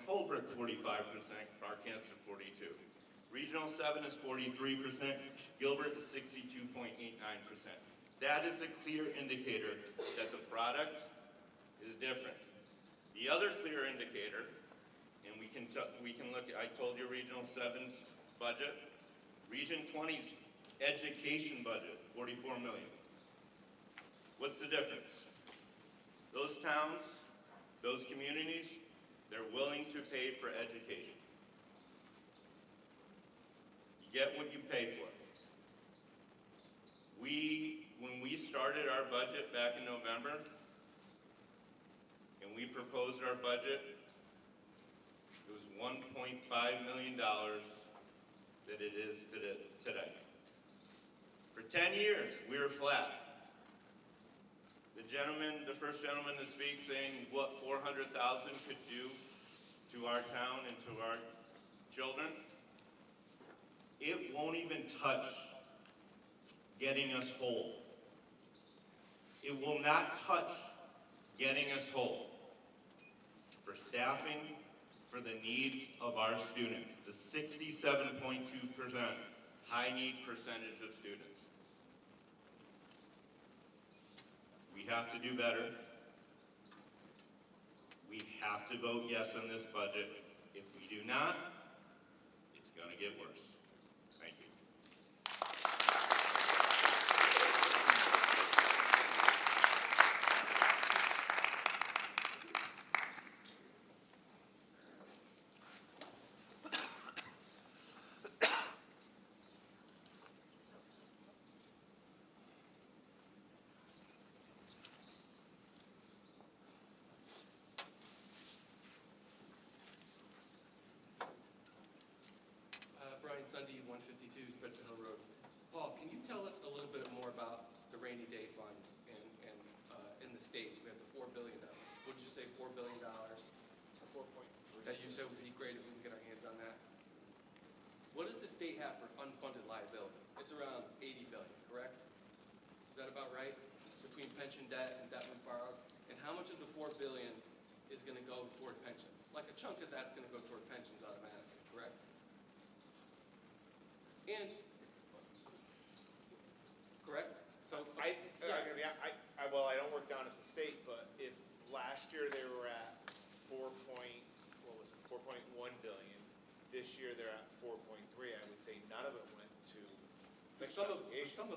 Colebrook, 45%, Arkansas, 42%. Regional 7 is 43%, Gilbert is 62.89%. That is a clear indicator that the product is different. The other clear indicator, and we can look at, I told you Regional 7's budget, Region 20's education budget, $44 million. What's the difference? Those towns, those communities, they're willing to pay for education. You get what you pay for. When we started our budget back in November, and we proposed our budget, it was $1.5 million that it is today. For 10 years, we were flat. The first gentleman to speak, saying what 400,000 could do to our town and to our children, it won't even touch getting us whole. It will not touch getting us whole for staffing, for the needs of our students, the 67.2% high need percentage of students. We have to do better. We have to vote yes on this budget. If we do not, it's going to get worse. Thank you. Brian Sunday, 152 Spectre Hill Road. Paul, can you tell us a little bit more about the rainy day fund and in the state? We have the $4 billion. Would you say $4 billion? Or 4.3. That you said would be great if we can get our hands on that. What does the state have for unfunded liabilities? It's around $80 billion, correct? Is that about right? Between pension debt and debt we borrowed? And how much of the $4 billion is going to go toward pensions? Like a chunk of that's going to go toward pensions automatically, correct? And, correct? So well, I don't work down at the state, but if last year they were at 4.1 billion, this year they're at 4.3, I would say none of it went to But some of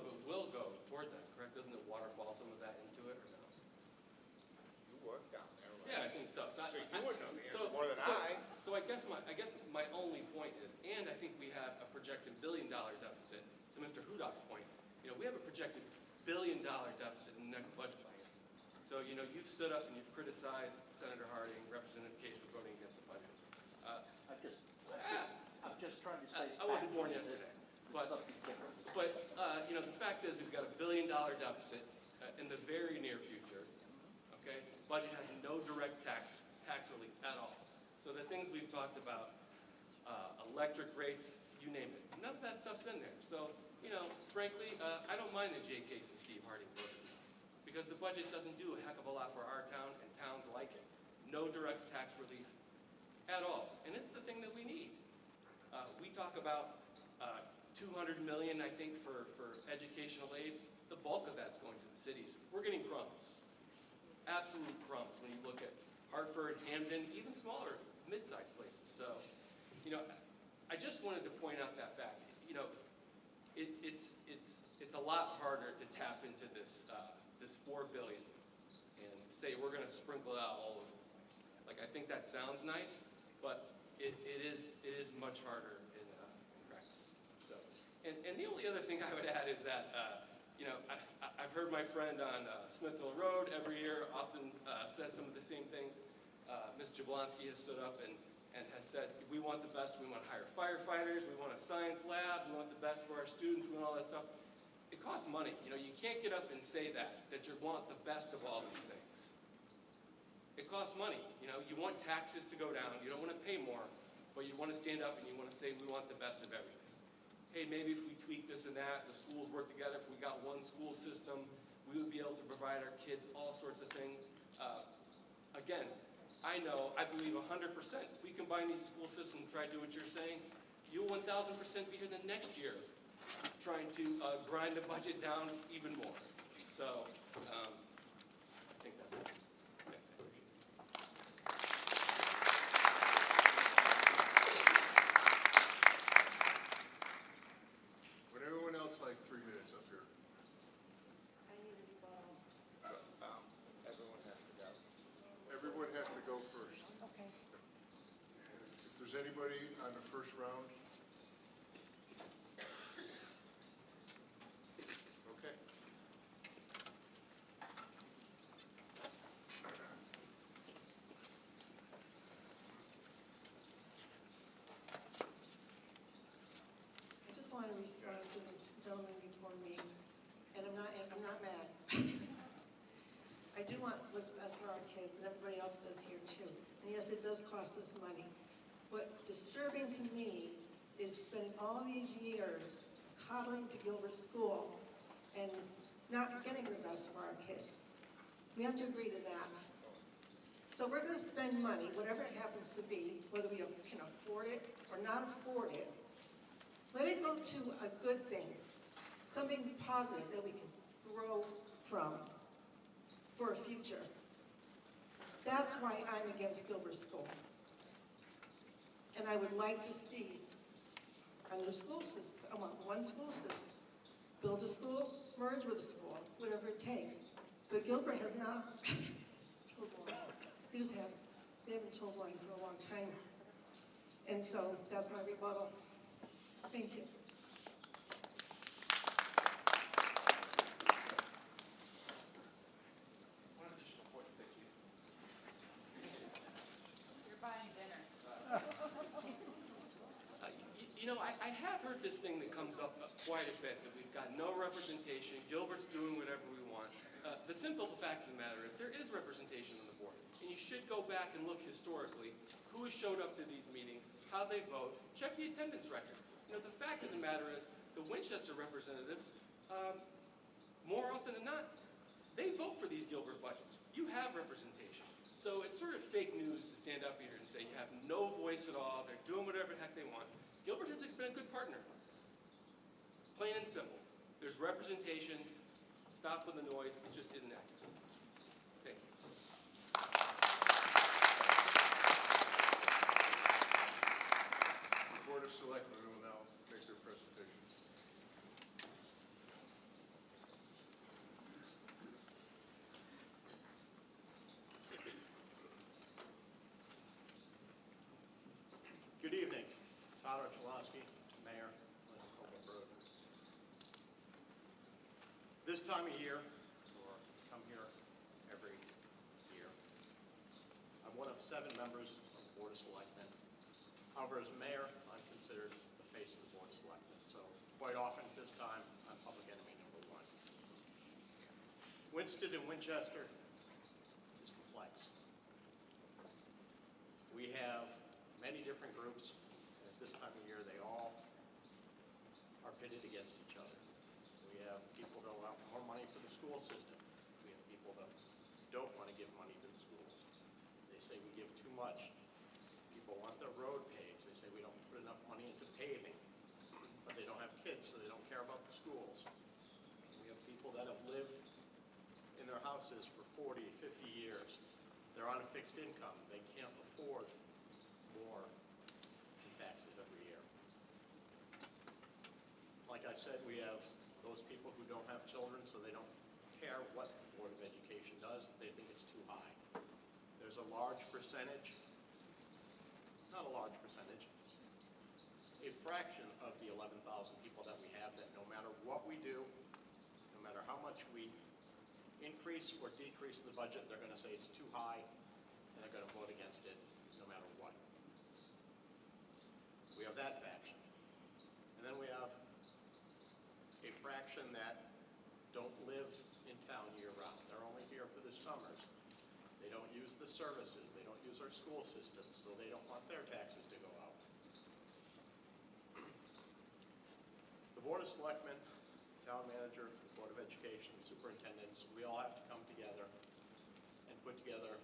it will go toward that, correct? Doesn't it waterfall some of that into it, or no? You work down there, right? Yeah, I think so. So you would know the answer more than I. So I guess my only point is, and I think we have a projected $1 billion deficit. To Mr. Hudak's point, we have a projected $1 billion deficit in the next budget line. So you've stood up and you've criticized Senator Harding, Representative Case for voting against the budget. I'm just trying to say. I wasn't born yesterday, but the fact is we've got a $1 billion deficit in the very near future. Okay, budget has no direct tax relief at all. So the things we've talked about, electric rates, you name it, none of that stuff's in there. So frankly, I don't mind that Jay Case and Steve Harding voted no, because the budget doesn't do a heck of a lot for our town and towns like it. No direct tax relief at all, and it's the thing that we need. We talk about $200 million, I think, for educational aid. The bulk of that's going to the cities. We're getting crumbs, absolute crumbs when you look at Hartford, Hamden, even smaller, mid-sized places. So, I just wanted to point out that fact. It's a lot harder to tap into this $4 billion and say we're going to sprinkle it out all over the place. Like, I think that sounds nice, but it is much harder in practice. So, and the only other thing I would add is that I've heard my friend on Smithville Road every year often says some of the same things. Ms. Jablonski has stood up and has said, we want the best, we want to hire firefighters, we want a science lab, we want the best for our students, we want all that stuff. It costs money. You can't get up and say that you want the best of all these things. It costs money. You want taxes to go down, you don't want to pay more, but you want to stand up and you want to say we want the best of everything. Hey, maybe if we tweak this and that, the schools work together, if we got one school system, we would be able to provide our kids all sorts of things. Again, I believe 100%. We combine these school systems, try to do what you're saying, you'll 1,000% be here the next year trying to grind the budget down even more. So, I think that's it. Thanks, I appreciate it. Would anyone else like 3 minutes up here? I need to be bottom. Everyone has to go. Everyone has to go first. Okay. If there's anybody on the first round, okay. I just want to respond to the gentleman before me, and I'm not mad. I do want what's best for our kids, and everybody else does here too. And yes, it does cost us money. What disturbing to me is spending all these years coddling to Gilbert School and not getting the best for our kids. We have to agree to that. So we're going to spend money, whatever it happens to be, whether we can afford it or not afford it. Let it go to a good thing, something positive that we can grow from for a future. That's why I'm against Gilbert School. And I would like to see a new school system, one school system. Build a school, merge with a school, whatever it takes. But Gilbert has not told one. They haven't told one for a long time. And so that's my rebuttal. Thank you. One additional point, thank you. You're buying dinner. You know, I have heard this thing that comes up quite a bit, that we've got no representation, Gilbert's doing whatever we want. The simple fact of the matter is there is representation on the board. And you should go back and look historically who has showed up to these meetings, how they vote, check the attendance record. You know, the fact of the matter is the Winchester representatives, more often than not, they vote for these Gilbert budgets. You have representation. So it's sort of fake news to stand up here and say you have no voice at all, they're doing whatever the heck they want. Gilbert has been a good partner. Plain and simple. There's representation. Stop with the noise. It just isn't accurate. Thank you. The Board of Selectmen will now make their presentation. Good evening. Todd Archulowski, Mayor, Lincoln. This time of year, or come here every year, I'm one of 7 members of the Board of Selectmen. However, as mayor, I'm considered the face of the Board of Selectmen. So quite often at this time, I'm public enemy number 1. Winsted and Winchester is complex. We have many different groups. This time of year, they all are pitted against each other. We have people that want more money for the school system. We have people that don't want to give money to the schools. They say we give too much. People want their road paved. They say we don't put enough money into paving. But they don't have kids, so they don't care about the schools. We have people that have lived in their houses for 40, 50 years. They're on a fixed income. They can't afford more taxes every year. Like I said, we have those people who don't have children, so they don't care what the Board of Education does. They think it's too high. There's a large percentage, not a large percentage, a fraction of the 11,000 people that we have that no matter what we do, no matter how much we increase or decrease the budget, they're going to say it's too high, and they're going to vote against it no matter what. We have that faction. And then we have a fraction that don't live in town year-round. They're only here for the summers. They don't use the services. They don't use our school systems, so they don't want their taxes to go out. The Board of Selectmen, Town Manager, the Board of Education, the superintendents, we all have to come together and put together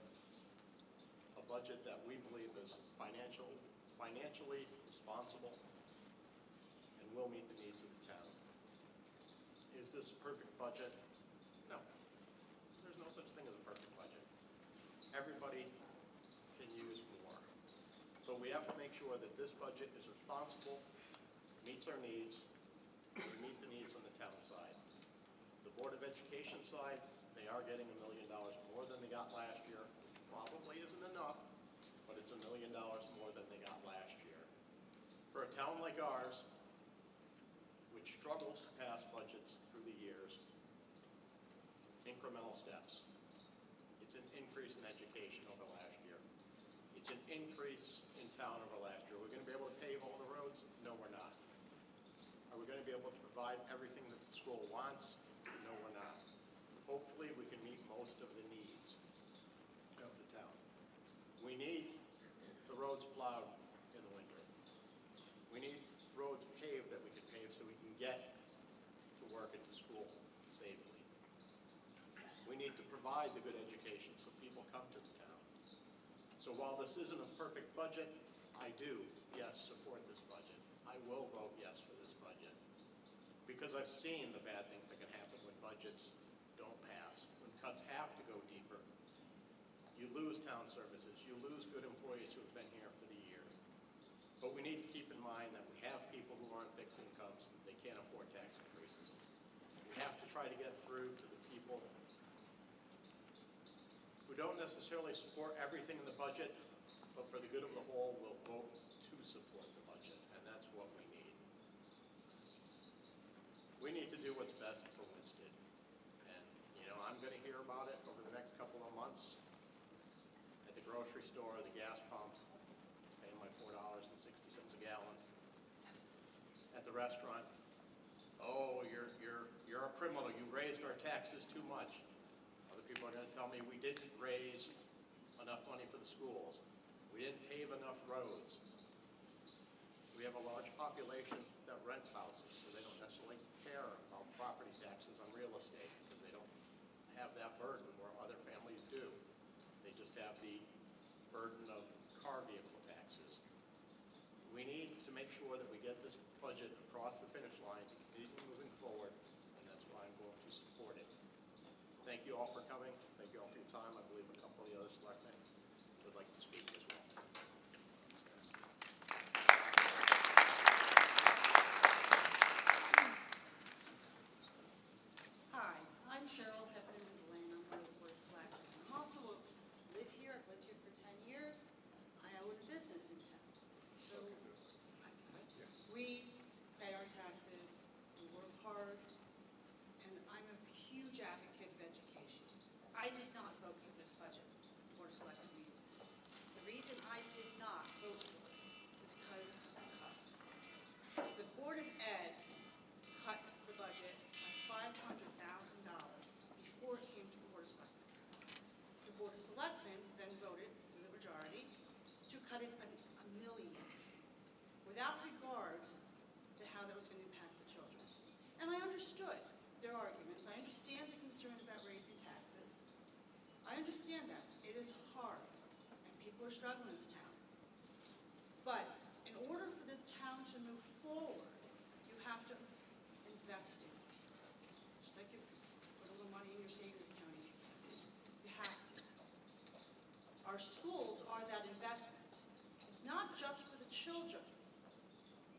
a budget that we believe is financially responsible and will meet the needs of the town. Is this a perfect budget? No. There's no such thing as a perfect budget. Everybody can use more. But we have to make sure that this budget is responsible, meets our needs, and meet the needs on the town side. The Board of Education side, they are getting $1 million more than they got last year, which probably isn't enough, but it's $1 million more than they got last year. For a town like ours, which struggles to pass budgets through the years, incremental steps. It's an increase in education over last year. It's an increase in town over last year. We're going to be able to pave all the roads? No, we're not. Are we going to be able to provide everything that the school wants? No, we're not. Hopefully, we can meet most of the needs of the town. We need the roads plowed in get to work and to school safely. We need to provide the good education so people come to the town. So while this isn't a perfect budget, I do, yes, support this budget. I will vote yes for this budget. Because I've seen the bad things that can happen when budgets don't pass, when cuts have to go deeper. You lose town services, you lose good employees who have been here for the year. But we need to keep in mind that we have people who aren't fixed incomes, they can't afford tax increases. We have to try to get through to the people who don't necessarily support everything in the budget, but for the good of the whole will vote to support the budget, and that's what we need. We need to do what's best for Winsted. And, you know, I'm gonna hear about it over the next couple of months at the grocery store, the gas pump, paying my $4.60 a gallon. At the restaurant, oh, you're a criminal, you raised our taxes too much. Other people are gonna tell me we didn't raise enough money for the schools. We didn't pave enough roads. We have a large population that rents houses, so they don't necessarily care about property taxes on real estate because they don't have that burden where other families do. They just have the burden of car vehicle taxes. We need to make sure that we get this budget across the finish line to continue moving forward, and that's why I'm going to support it. Thank you all for coming. Thank you all for your time. I believe a couple of the other selectmen would like to speak as well. Hi, I'm Cheryl Heffernan Lane. I'm one of the Board of Selectmen. I'm also live here. I've lived here for 10 years. I own a business in town. So we pay our taxes, we work hard, and I'm a huge advocate of education. I did not vote for this budget, Board of Selectmen meeting. The reason I did not vote for it is because of the cuts. The Board of Ed cut the budget by $500,000 before it came to the Board of Selectmen. The Board of Selectmen then voted, through the majority, to cut it a million, without regard to how that was going to impact the children. And I understood their arguments. I understand the concern about raising taxes. I understand that. It is hard, and people are struggling in this town. But in order for this town to move forward, you have to invest in it. Just like you put a little money in your savings account if you can. You have to. Our schools are that investment. It's not just for the children,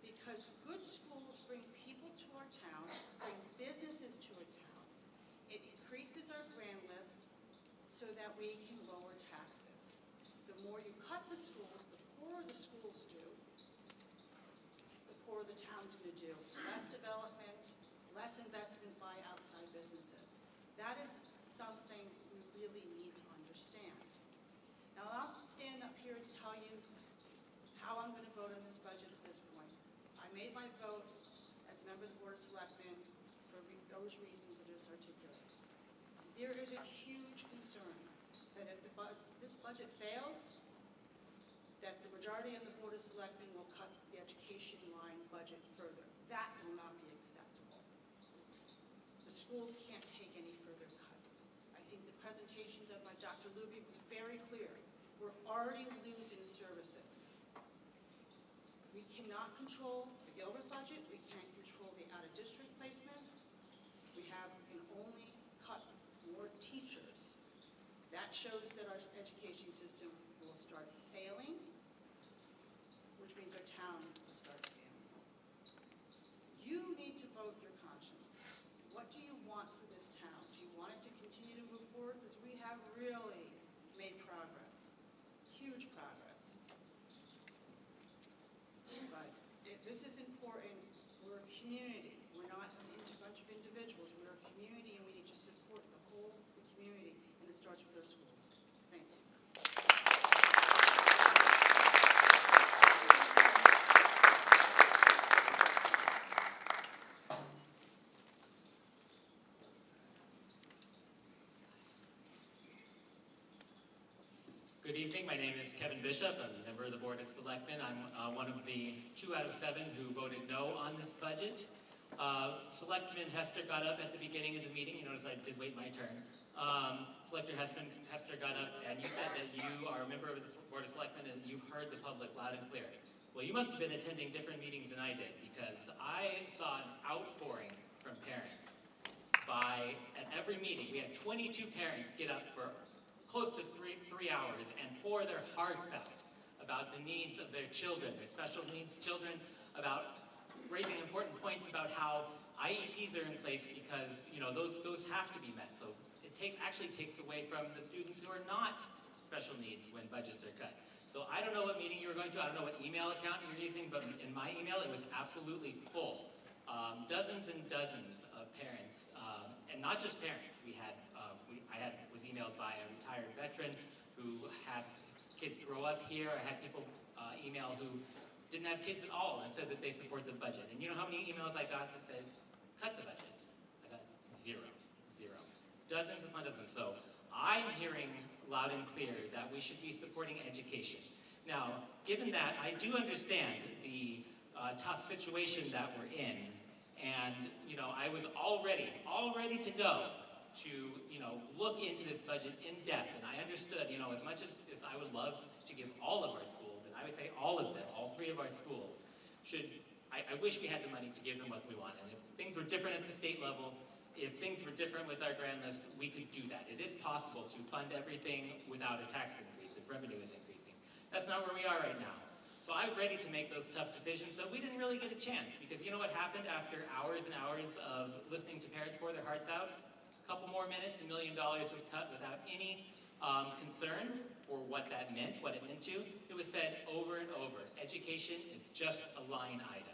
because good schools bring people to our town, bring businesses to our town. It increases our grand list so that we can lower taxes. The more you cut the schools, the poorer the schools do, the poorer the town's going to do. Less development, less investment by outside businesses. That is something we really need to understand. Now, I'll stand up here and tell you how I'm going to vote on this budget at this point. I made my vote as a member of the Board of Selectmen for those reasons that is articulated. There is a huge concern that if this budget fails, that the majority of the Board of Selectmen will cut the education line budget further. That will not be acceptable. The schools can't take any further cuts. I think the presentation done by Dr. Luby was very clear. We're already losing services. We cannot control the Gilbert budget. We can't control the out-of-district placements. We can only cut more teachers. That shows that our education system will start failing, which means our town will start failing. You need to vote your conscience. What do you want for this town? Do you want it to continue to move forward? Because we have really made progress, huge progress. But this is important. We're a community. We're not a bunch of individuals. We're a community, and we need to support the whole community, and it starts with our schools. Thank you. Good evening. My name is Kevin Bishop. I'm a member of the Board of Selectmen. I'm one of the 2 out of 7 who voted no on this budget. Selectman Hester got up at the beginning of the meeting. You notice I did wait my turn. Selectman Hester got up and you said that you are a member of the Board of Selectmen and you've heard the public loud and clear. Well, you must have been attending different meetings than I did, because I saw an outpouring from parents. At every meeting, we had 22 parents get up for close to three hours and pour their hearts out about the needs of their children, their special needs children, about raising important points about how IEPs are in place because, you know, those have to be met. So it actually takes away from the students who are not special needs when budgets are cut. So I don't know what meeting you were going to, I don't know what email account you're using, but in my email it was absolutely full. Dozens and dozens of parents, and not just parents. I was emailed by a retired veteran who had kids grow up here. I had people email who didn't have kids at all and said that they support the budget. And you know how many emails I got that said, cut the budget? I got zero. Dozens upon dozens. So I'm hearing loud and clear that we should be supporting education. Now, given that, I do understand the tough situation that we're in, and you know, I was all ready to go to, you know, look into this budget in depth, and I understood, you know, as much as I would love to give all of our schools, and I would say all of them, all 3 of our schools, I wish we had the money to give them what we want, and if things were different at the state level, if things were different with our grand list, we could do that. It is possible to fund everything without a tax increase if revenue is increasing. That's not where we are right now. So I'm ready to make those tough decisions, but we didn't really get a chance, because you know what happened after hours and hours of listening to parents pour their hearts out? A couple more minutes, $1 million was cut without any concern for what that meant, what it meant to. It was said over and over, education is just a line item.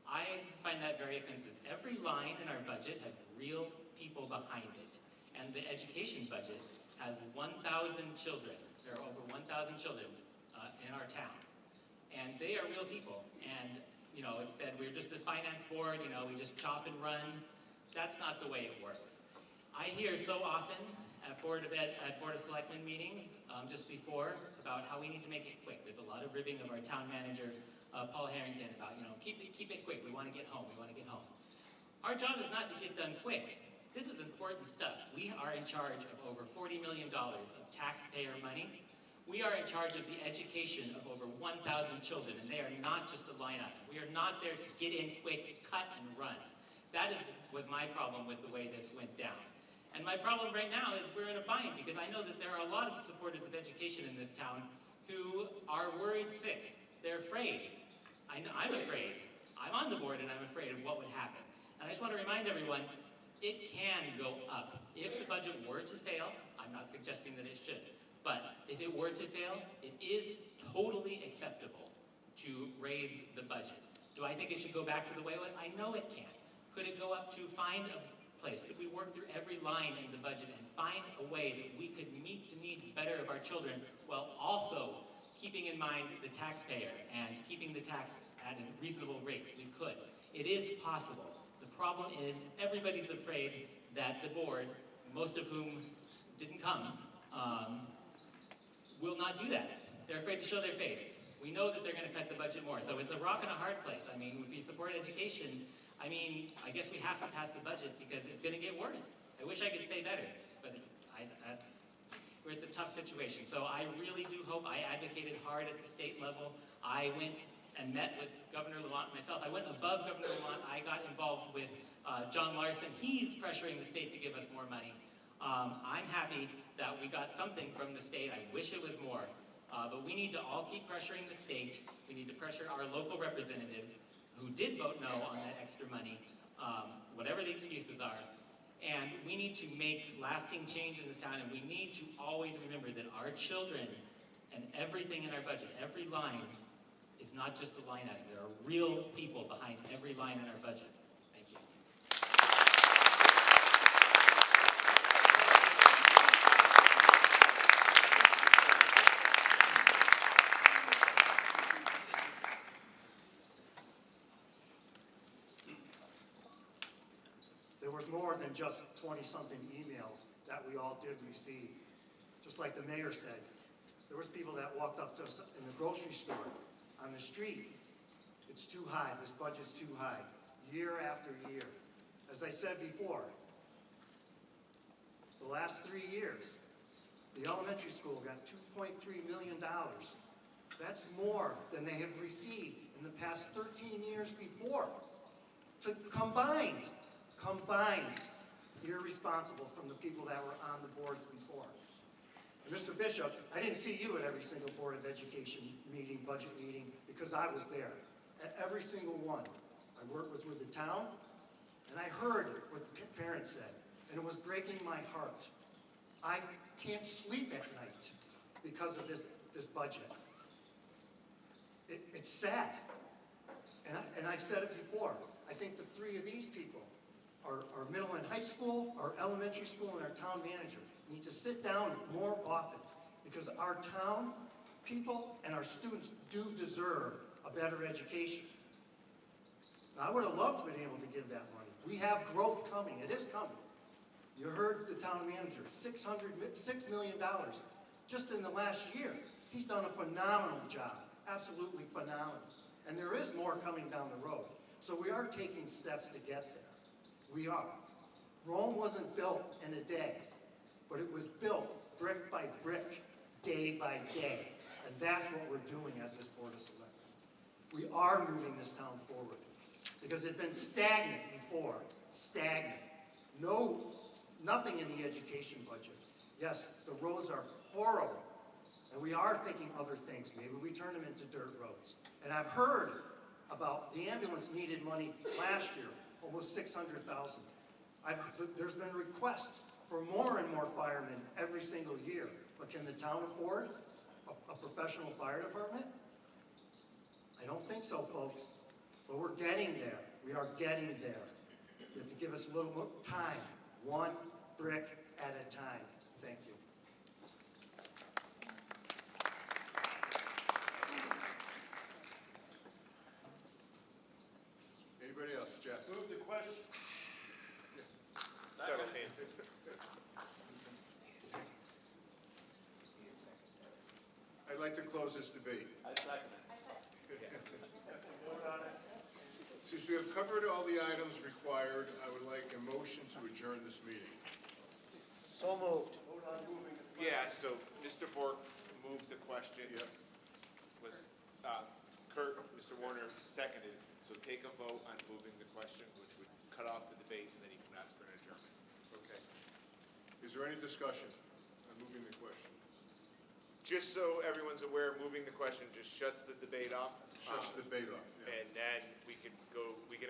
I find that very offensive. Every line in our budget has real people behind it. And the education budget has 1,000 children. There are over 1,000 children in our town. And they are real people. And, you know, it said we're just a finance board, you know, we just chop and run. That's not the way it works. I hear so often at Board of Selectmen meetings, just before, about how we need to make it quick. There's a lot of ribbing of our town manager, Paul Harrington, about, you know, keep it quick, we want to get home, Our job is not to get done quick. This is important stuff. We are in charge of over $40 million of taxpayer money. We are in charge of the education of over 1,000 children, and they are not just a line item. We are not there to get in quick, cut, and run. That was my problem with the way this went down. And my problem right now is we're in a bind, because I know that there are a lot of supporters of education in this town who are worried sick. They're afraid. I'm afraid. I'm on the board and I'm afraid of what would happen. And I just want to remind everyone, it can go up. If the budget were to fail, I'm not suggesting that it should, but if it were to fail, it is totally acceptable to raise the budget. Do I think it should go back to the way it was? I know it can't. Could it go up to find a place? Could we work through every line in the budget and find a way that we could meet the needs better of our children while also keeping in mind the taxpayer and keeping the tax at a reasonable rate? We could. It is possible. The problem is everybody's afraid that the board, most of whom didn't come, will not do that. They're afraid to show their face. We know that they're going to cut the budget more. So it's a rock and a hard place. I mean, if you support education, I mean, I guess we have to pass the budget because it's going to get worse. I wish I could say better, but it's a tough situation. So I really do hope. I advocated hard at the state level. I went and met with Governor Lamont myself. I went above Governor Lamont. I got involved with John Larson. He's pressuring the state to give us more money. I'm happy that we got something from the state. I wish it was more. But we need to all keep pressuring the state. We need to pressure our local representatives who did vote no on that extra money, whatever the excuses are. And we need to make lasting change in this town, and we need to always remember that our children and everything in our budget, every line, is not just a line item. There are real people behind every line in our budget. Thank you. There was more than just 20-something emails that we all did receive. Just like the mayor said, there was people that walked up to us in the grocery store, on the street. It's too high, this budget's too high. year after year. As I said before, the last 3 years, the elementary school got $2.3 million. That's more than they have received in the past 13 years before. To combined, irresponsible from the people that were on the boards before. And Mr. Bishop, I didn't see you at every single Board of Education meeting, budget meeting, because I was there. At every single one. I was with the town, and I heard what the parents said, and it was breaking my heart. I can't sleep at night because of this budget. It's sad. And I've said it before. I think the three of these people, our middle and high school, our elementary school, and our town manager, need to sit down more often because our town people and our students do deserve a better education. Now, I would have loved to be able to give that money. We have growth coming. It is coming. You heard the town manager, $6 million just in the last year. He's done a phenomenal job, absolutely phenomenal. And there is more coming down the road. So we are taking steps to get there. We are. Rome wasn't built in a day, but it was built brick by brick, day by day. And that's what we're doing as this Board of Selectmen. We are moving this town forward because it's been stagnant before, stagnant. Nothing in the education budget. Yes, the roads are horrible, and we are thinking other things. Maybe we turn them into dirt roads. And I've heard about the ambulance needed money last year, almost $600,000. There's been requests for more and more firemen every single year. But can the town afford a professional fire department? I don't think so, folks. But we're getting there. We are getting there. You have to give us a little more time, one brick at a time. Thank you. Anybody else? Jeff? Move the question. I'd like to close this debate. I second it. Since we have covered all the items required, I would like a motion to adjourn this meeting. So moved. Yeah, so Mr. Bork moved the question. Yep. Was Kurt, Mr. Warner seconded. So take a vote on moving the question, which would cut off the debate, and then you can ask for an adjournment. Okay. Is there any discussion on moving the question? Just so everyone's aware, moving the question just shuts the debate off. Shuts the debate off. Yeah. And then we can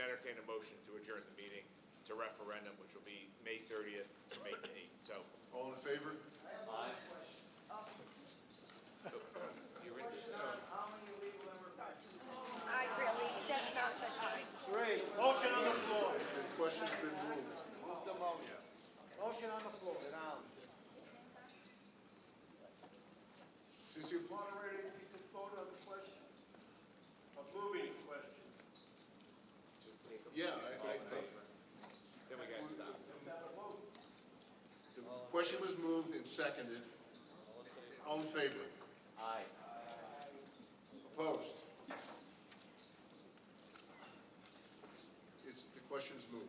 entertain a motion to adjourn the meeting to referendum, which will be May 30th to May 8th. So, all in favor? Aye. I really, that's not the time. Great. Motion on the floor. The question's been moved. Move the motion. Motion on the floor. Now. Since you, Moderator, you can vote on the question. A moving question. yeah, then we got to stop. the question was moved and seconded. All in favor? Aye. Opposed? The question's moved.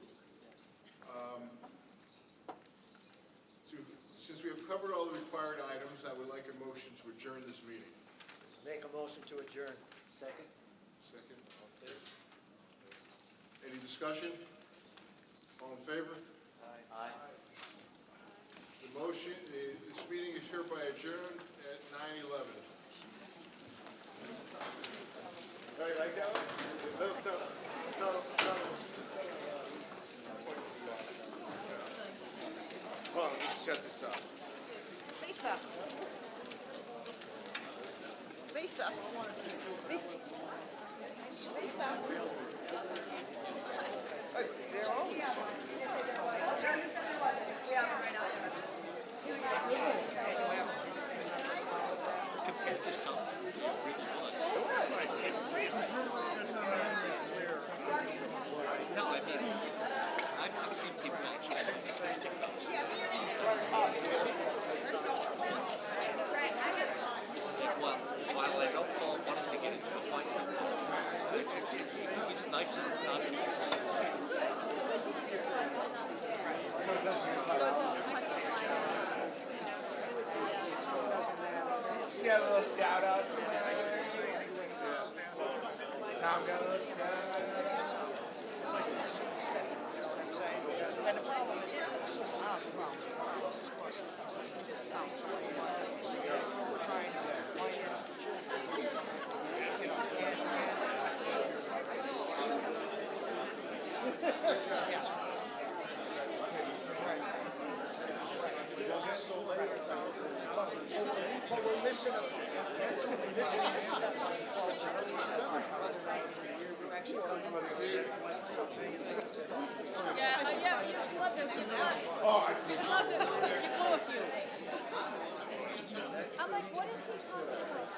Since we have covered all the required items, I would like a motion to adjourn this meeting. Make a motion to adjourn. Second. Second. Any discussion? All in favor? Aye. The motion, this meeting is hereby adjourned at 9:11. All right, like that one? Hold on, let me just shut this off. Lisa. Lisa. Lisa. Lisa. They're all. Compared to some no, I mean, I've seen people actually while I don't call wanting to get into a fight, it's nice enough not to. got a little shout out. Tom got a little shout out. It's like this step, you know what I'm saying? And the problem is, it's not a problem. We're trying to finance the children. You know, but we're missing a step on culture. Yeah, you flubbed it. You flubbed it. You flubbed it. You blew a few. I'm like, what is he talking about?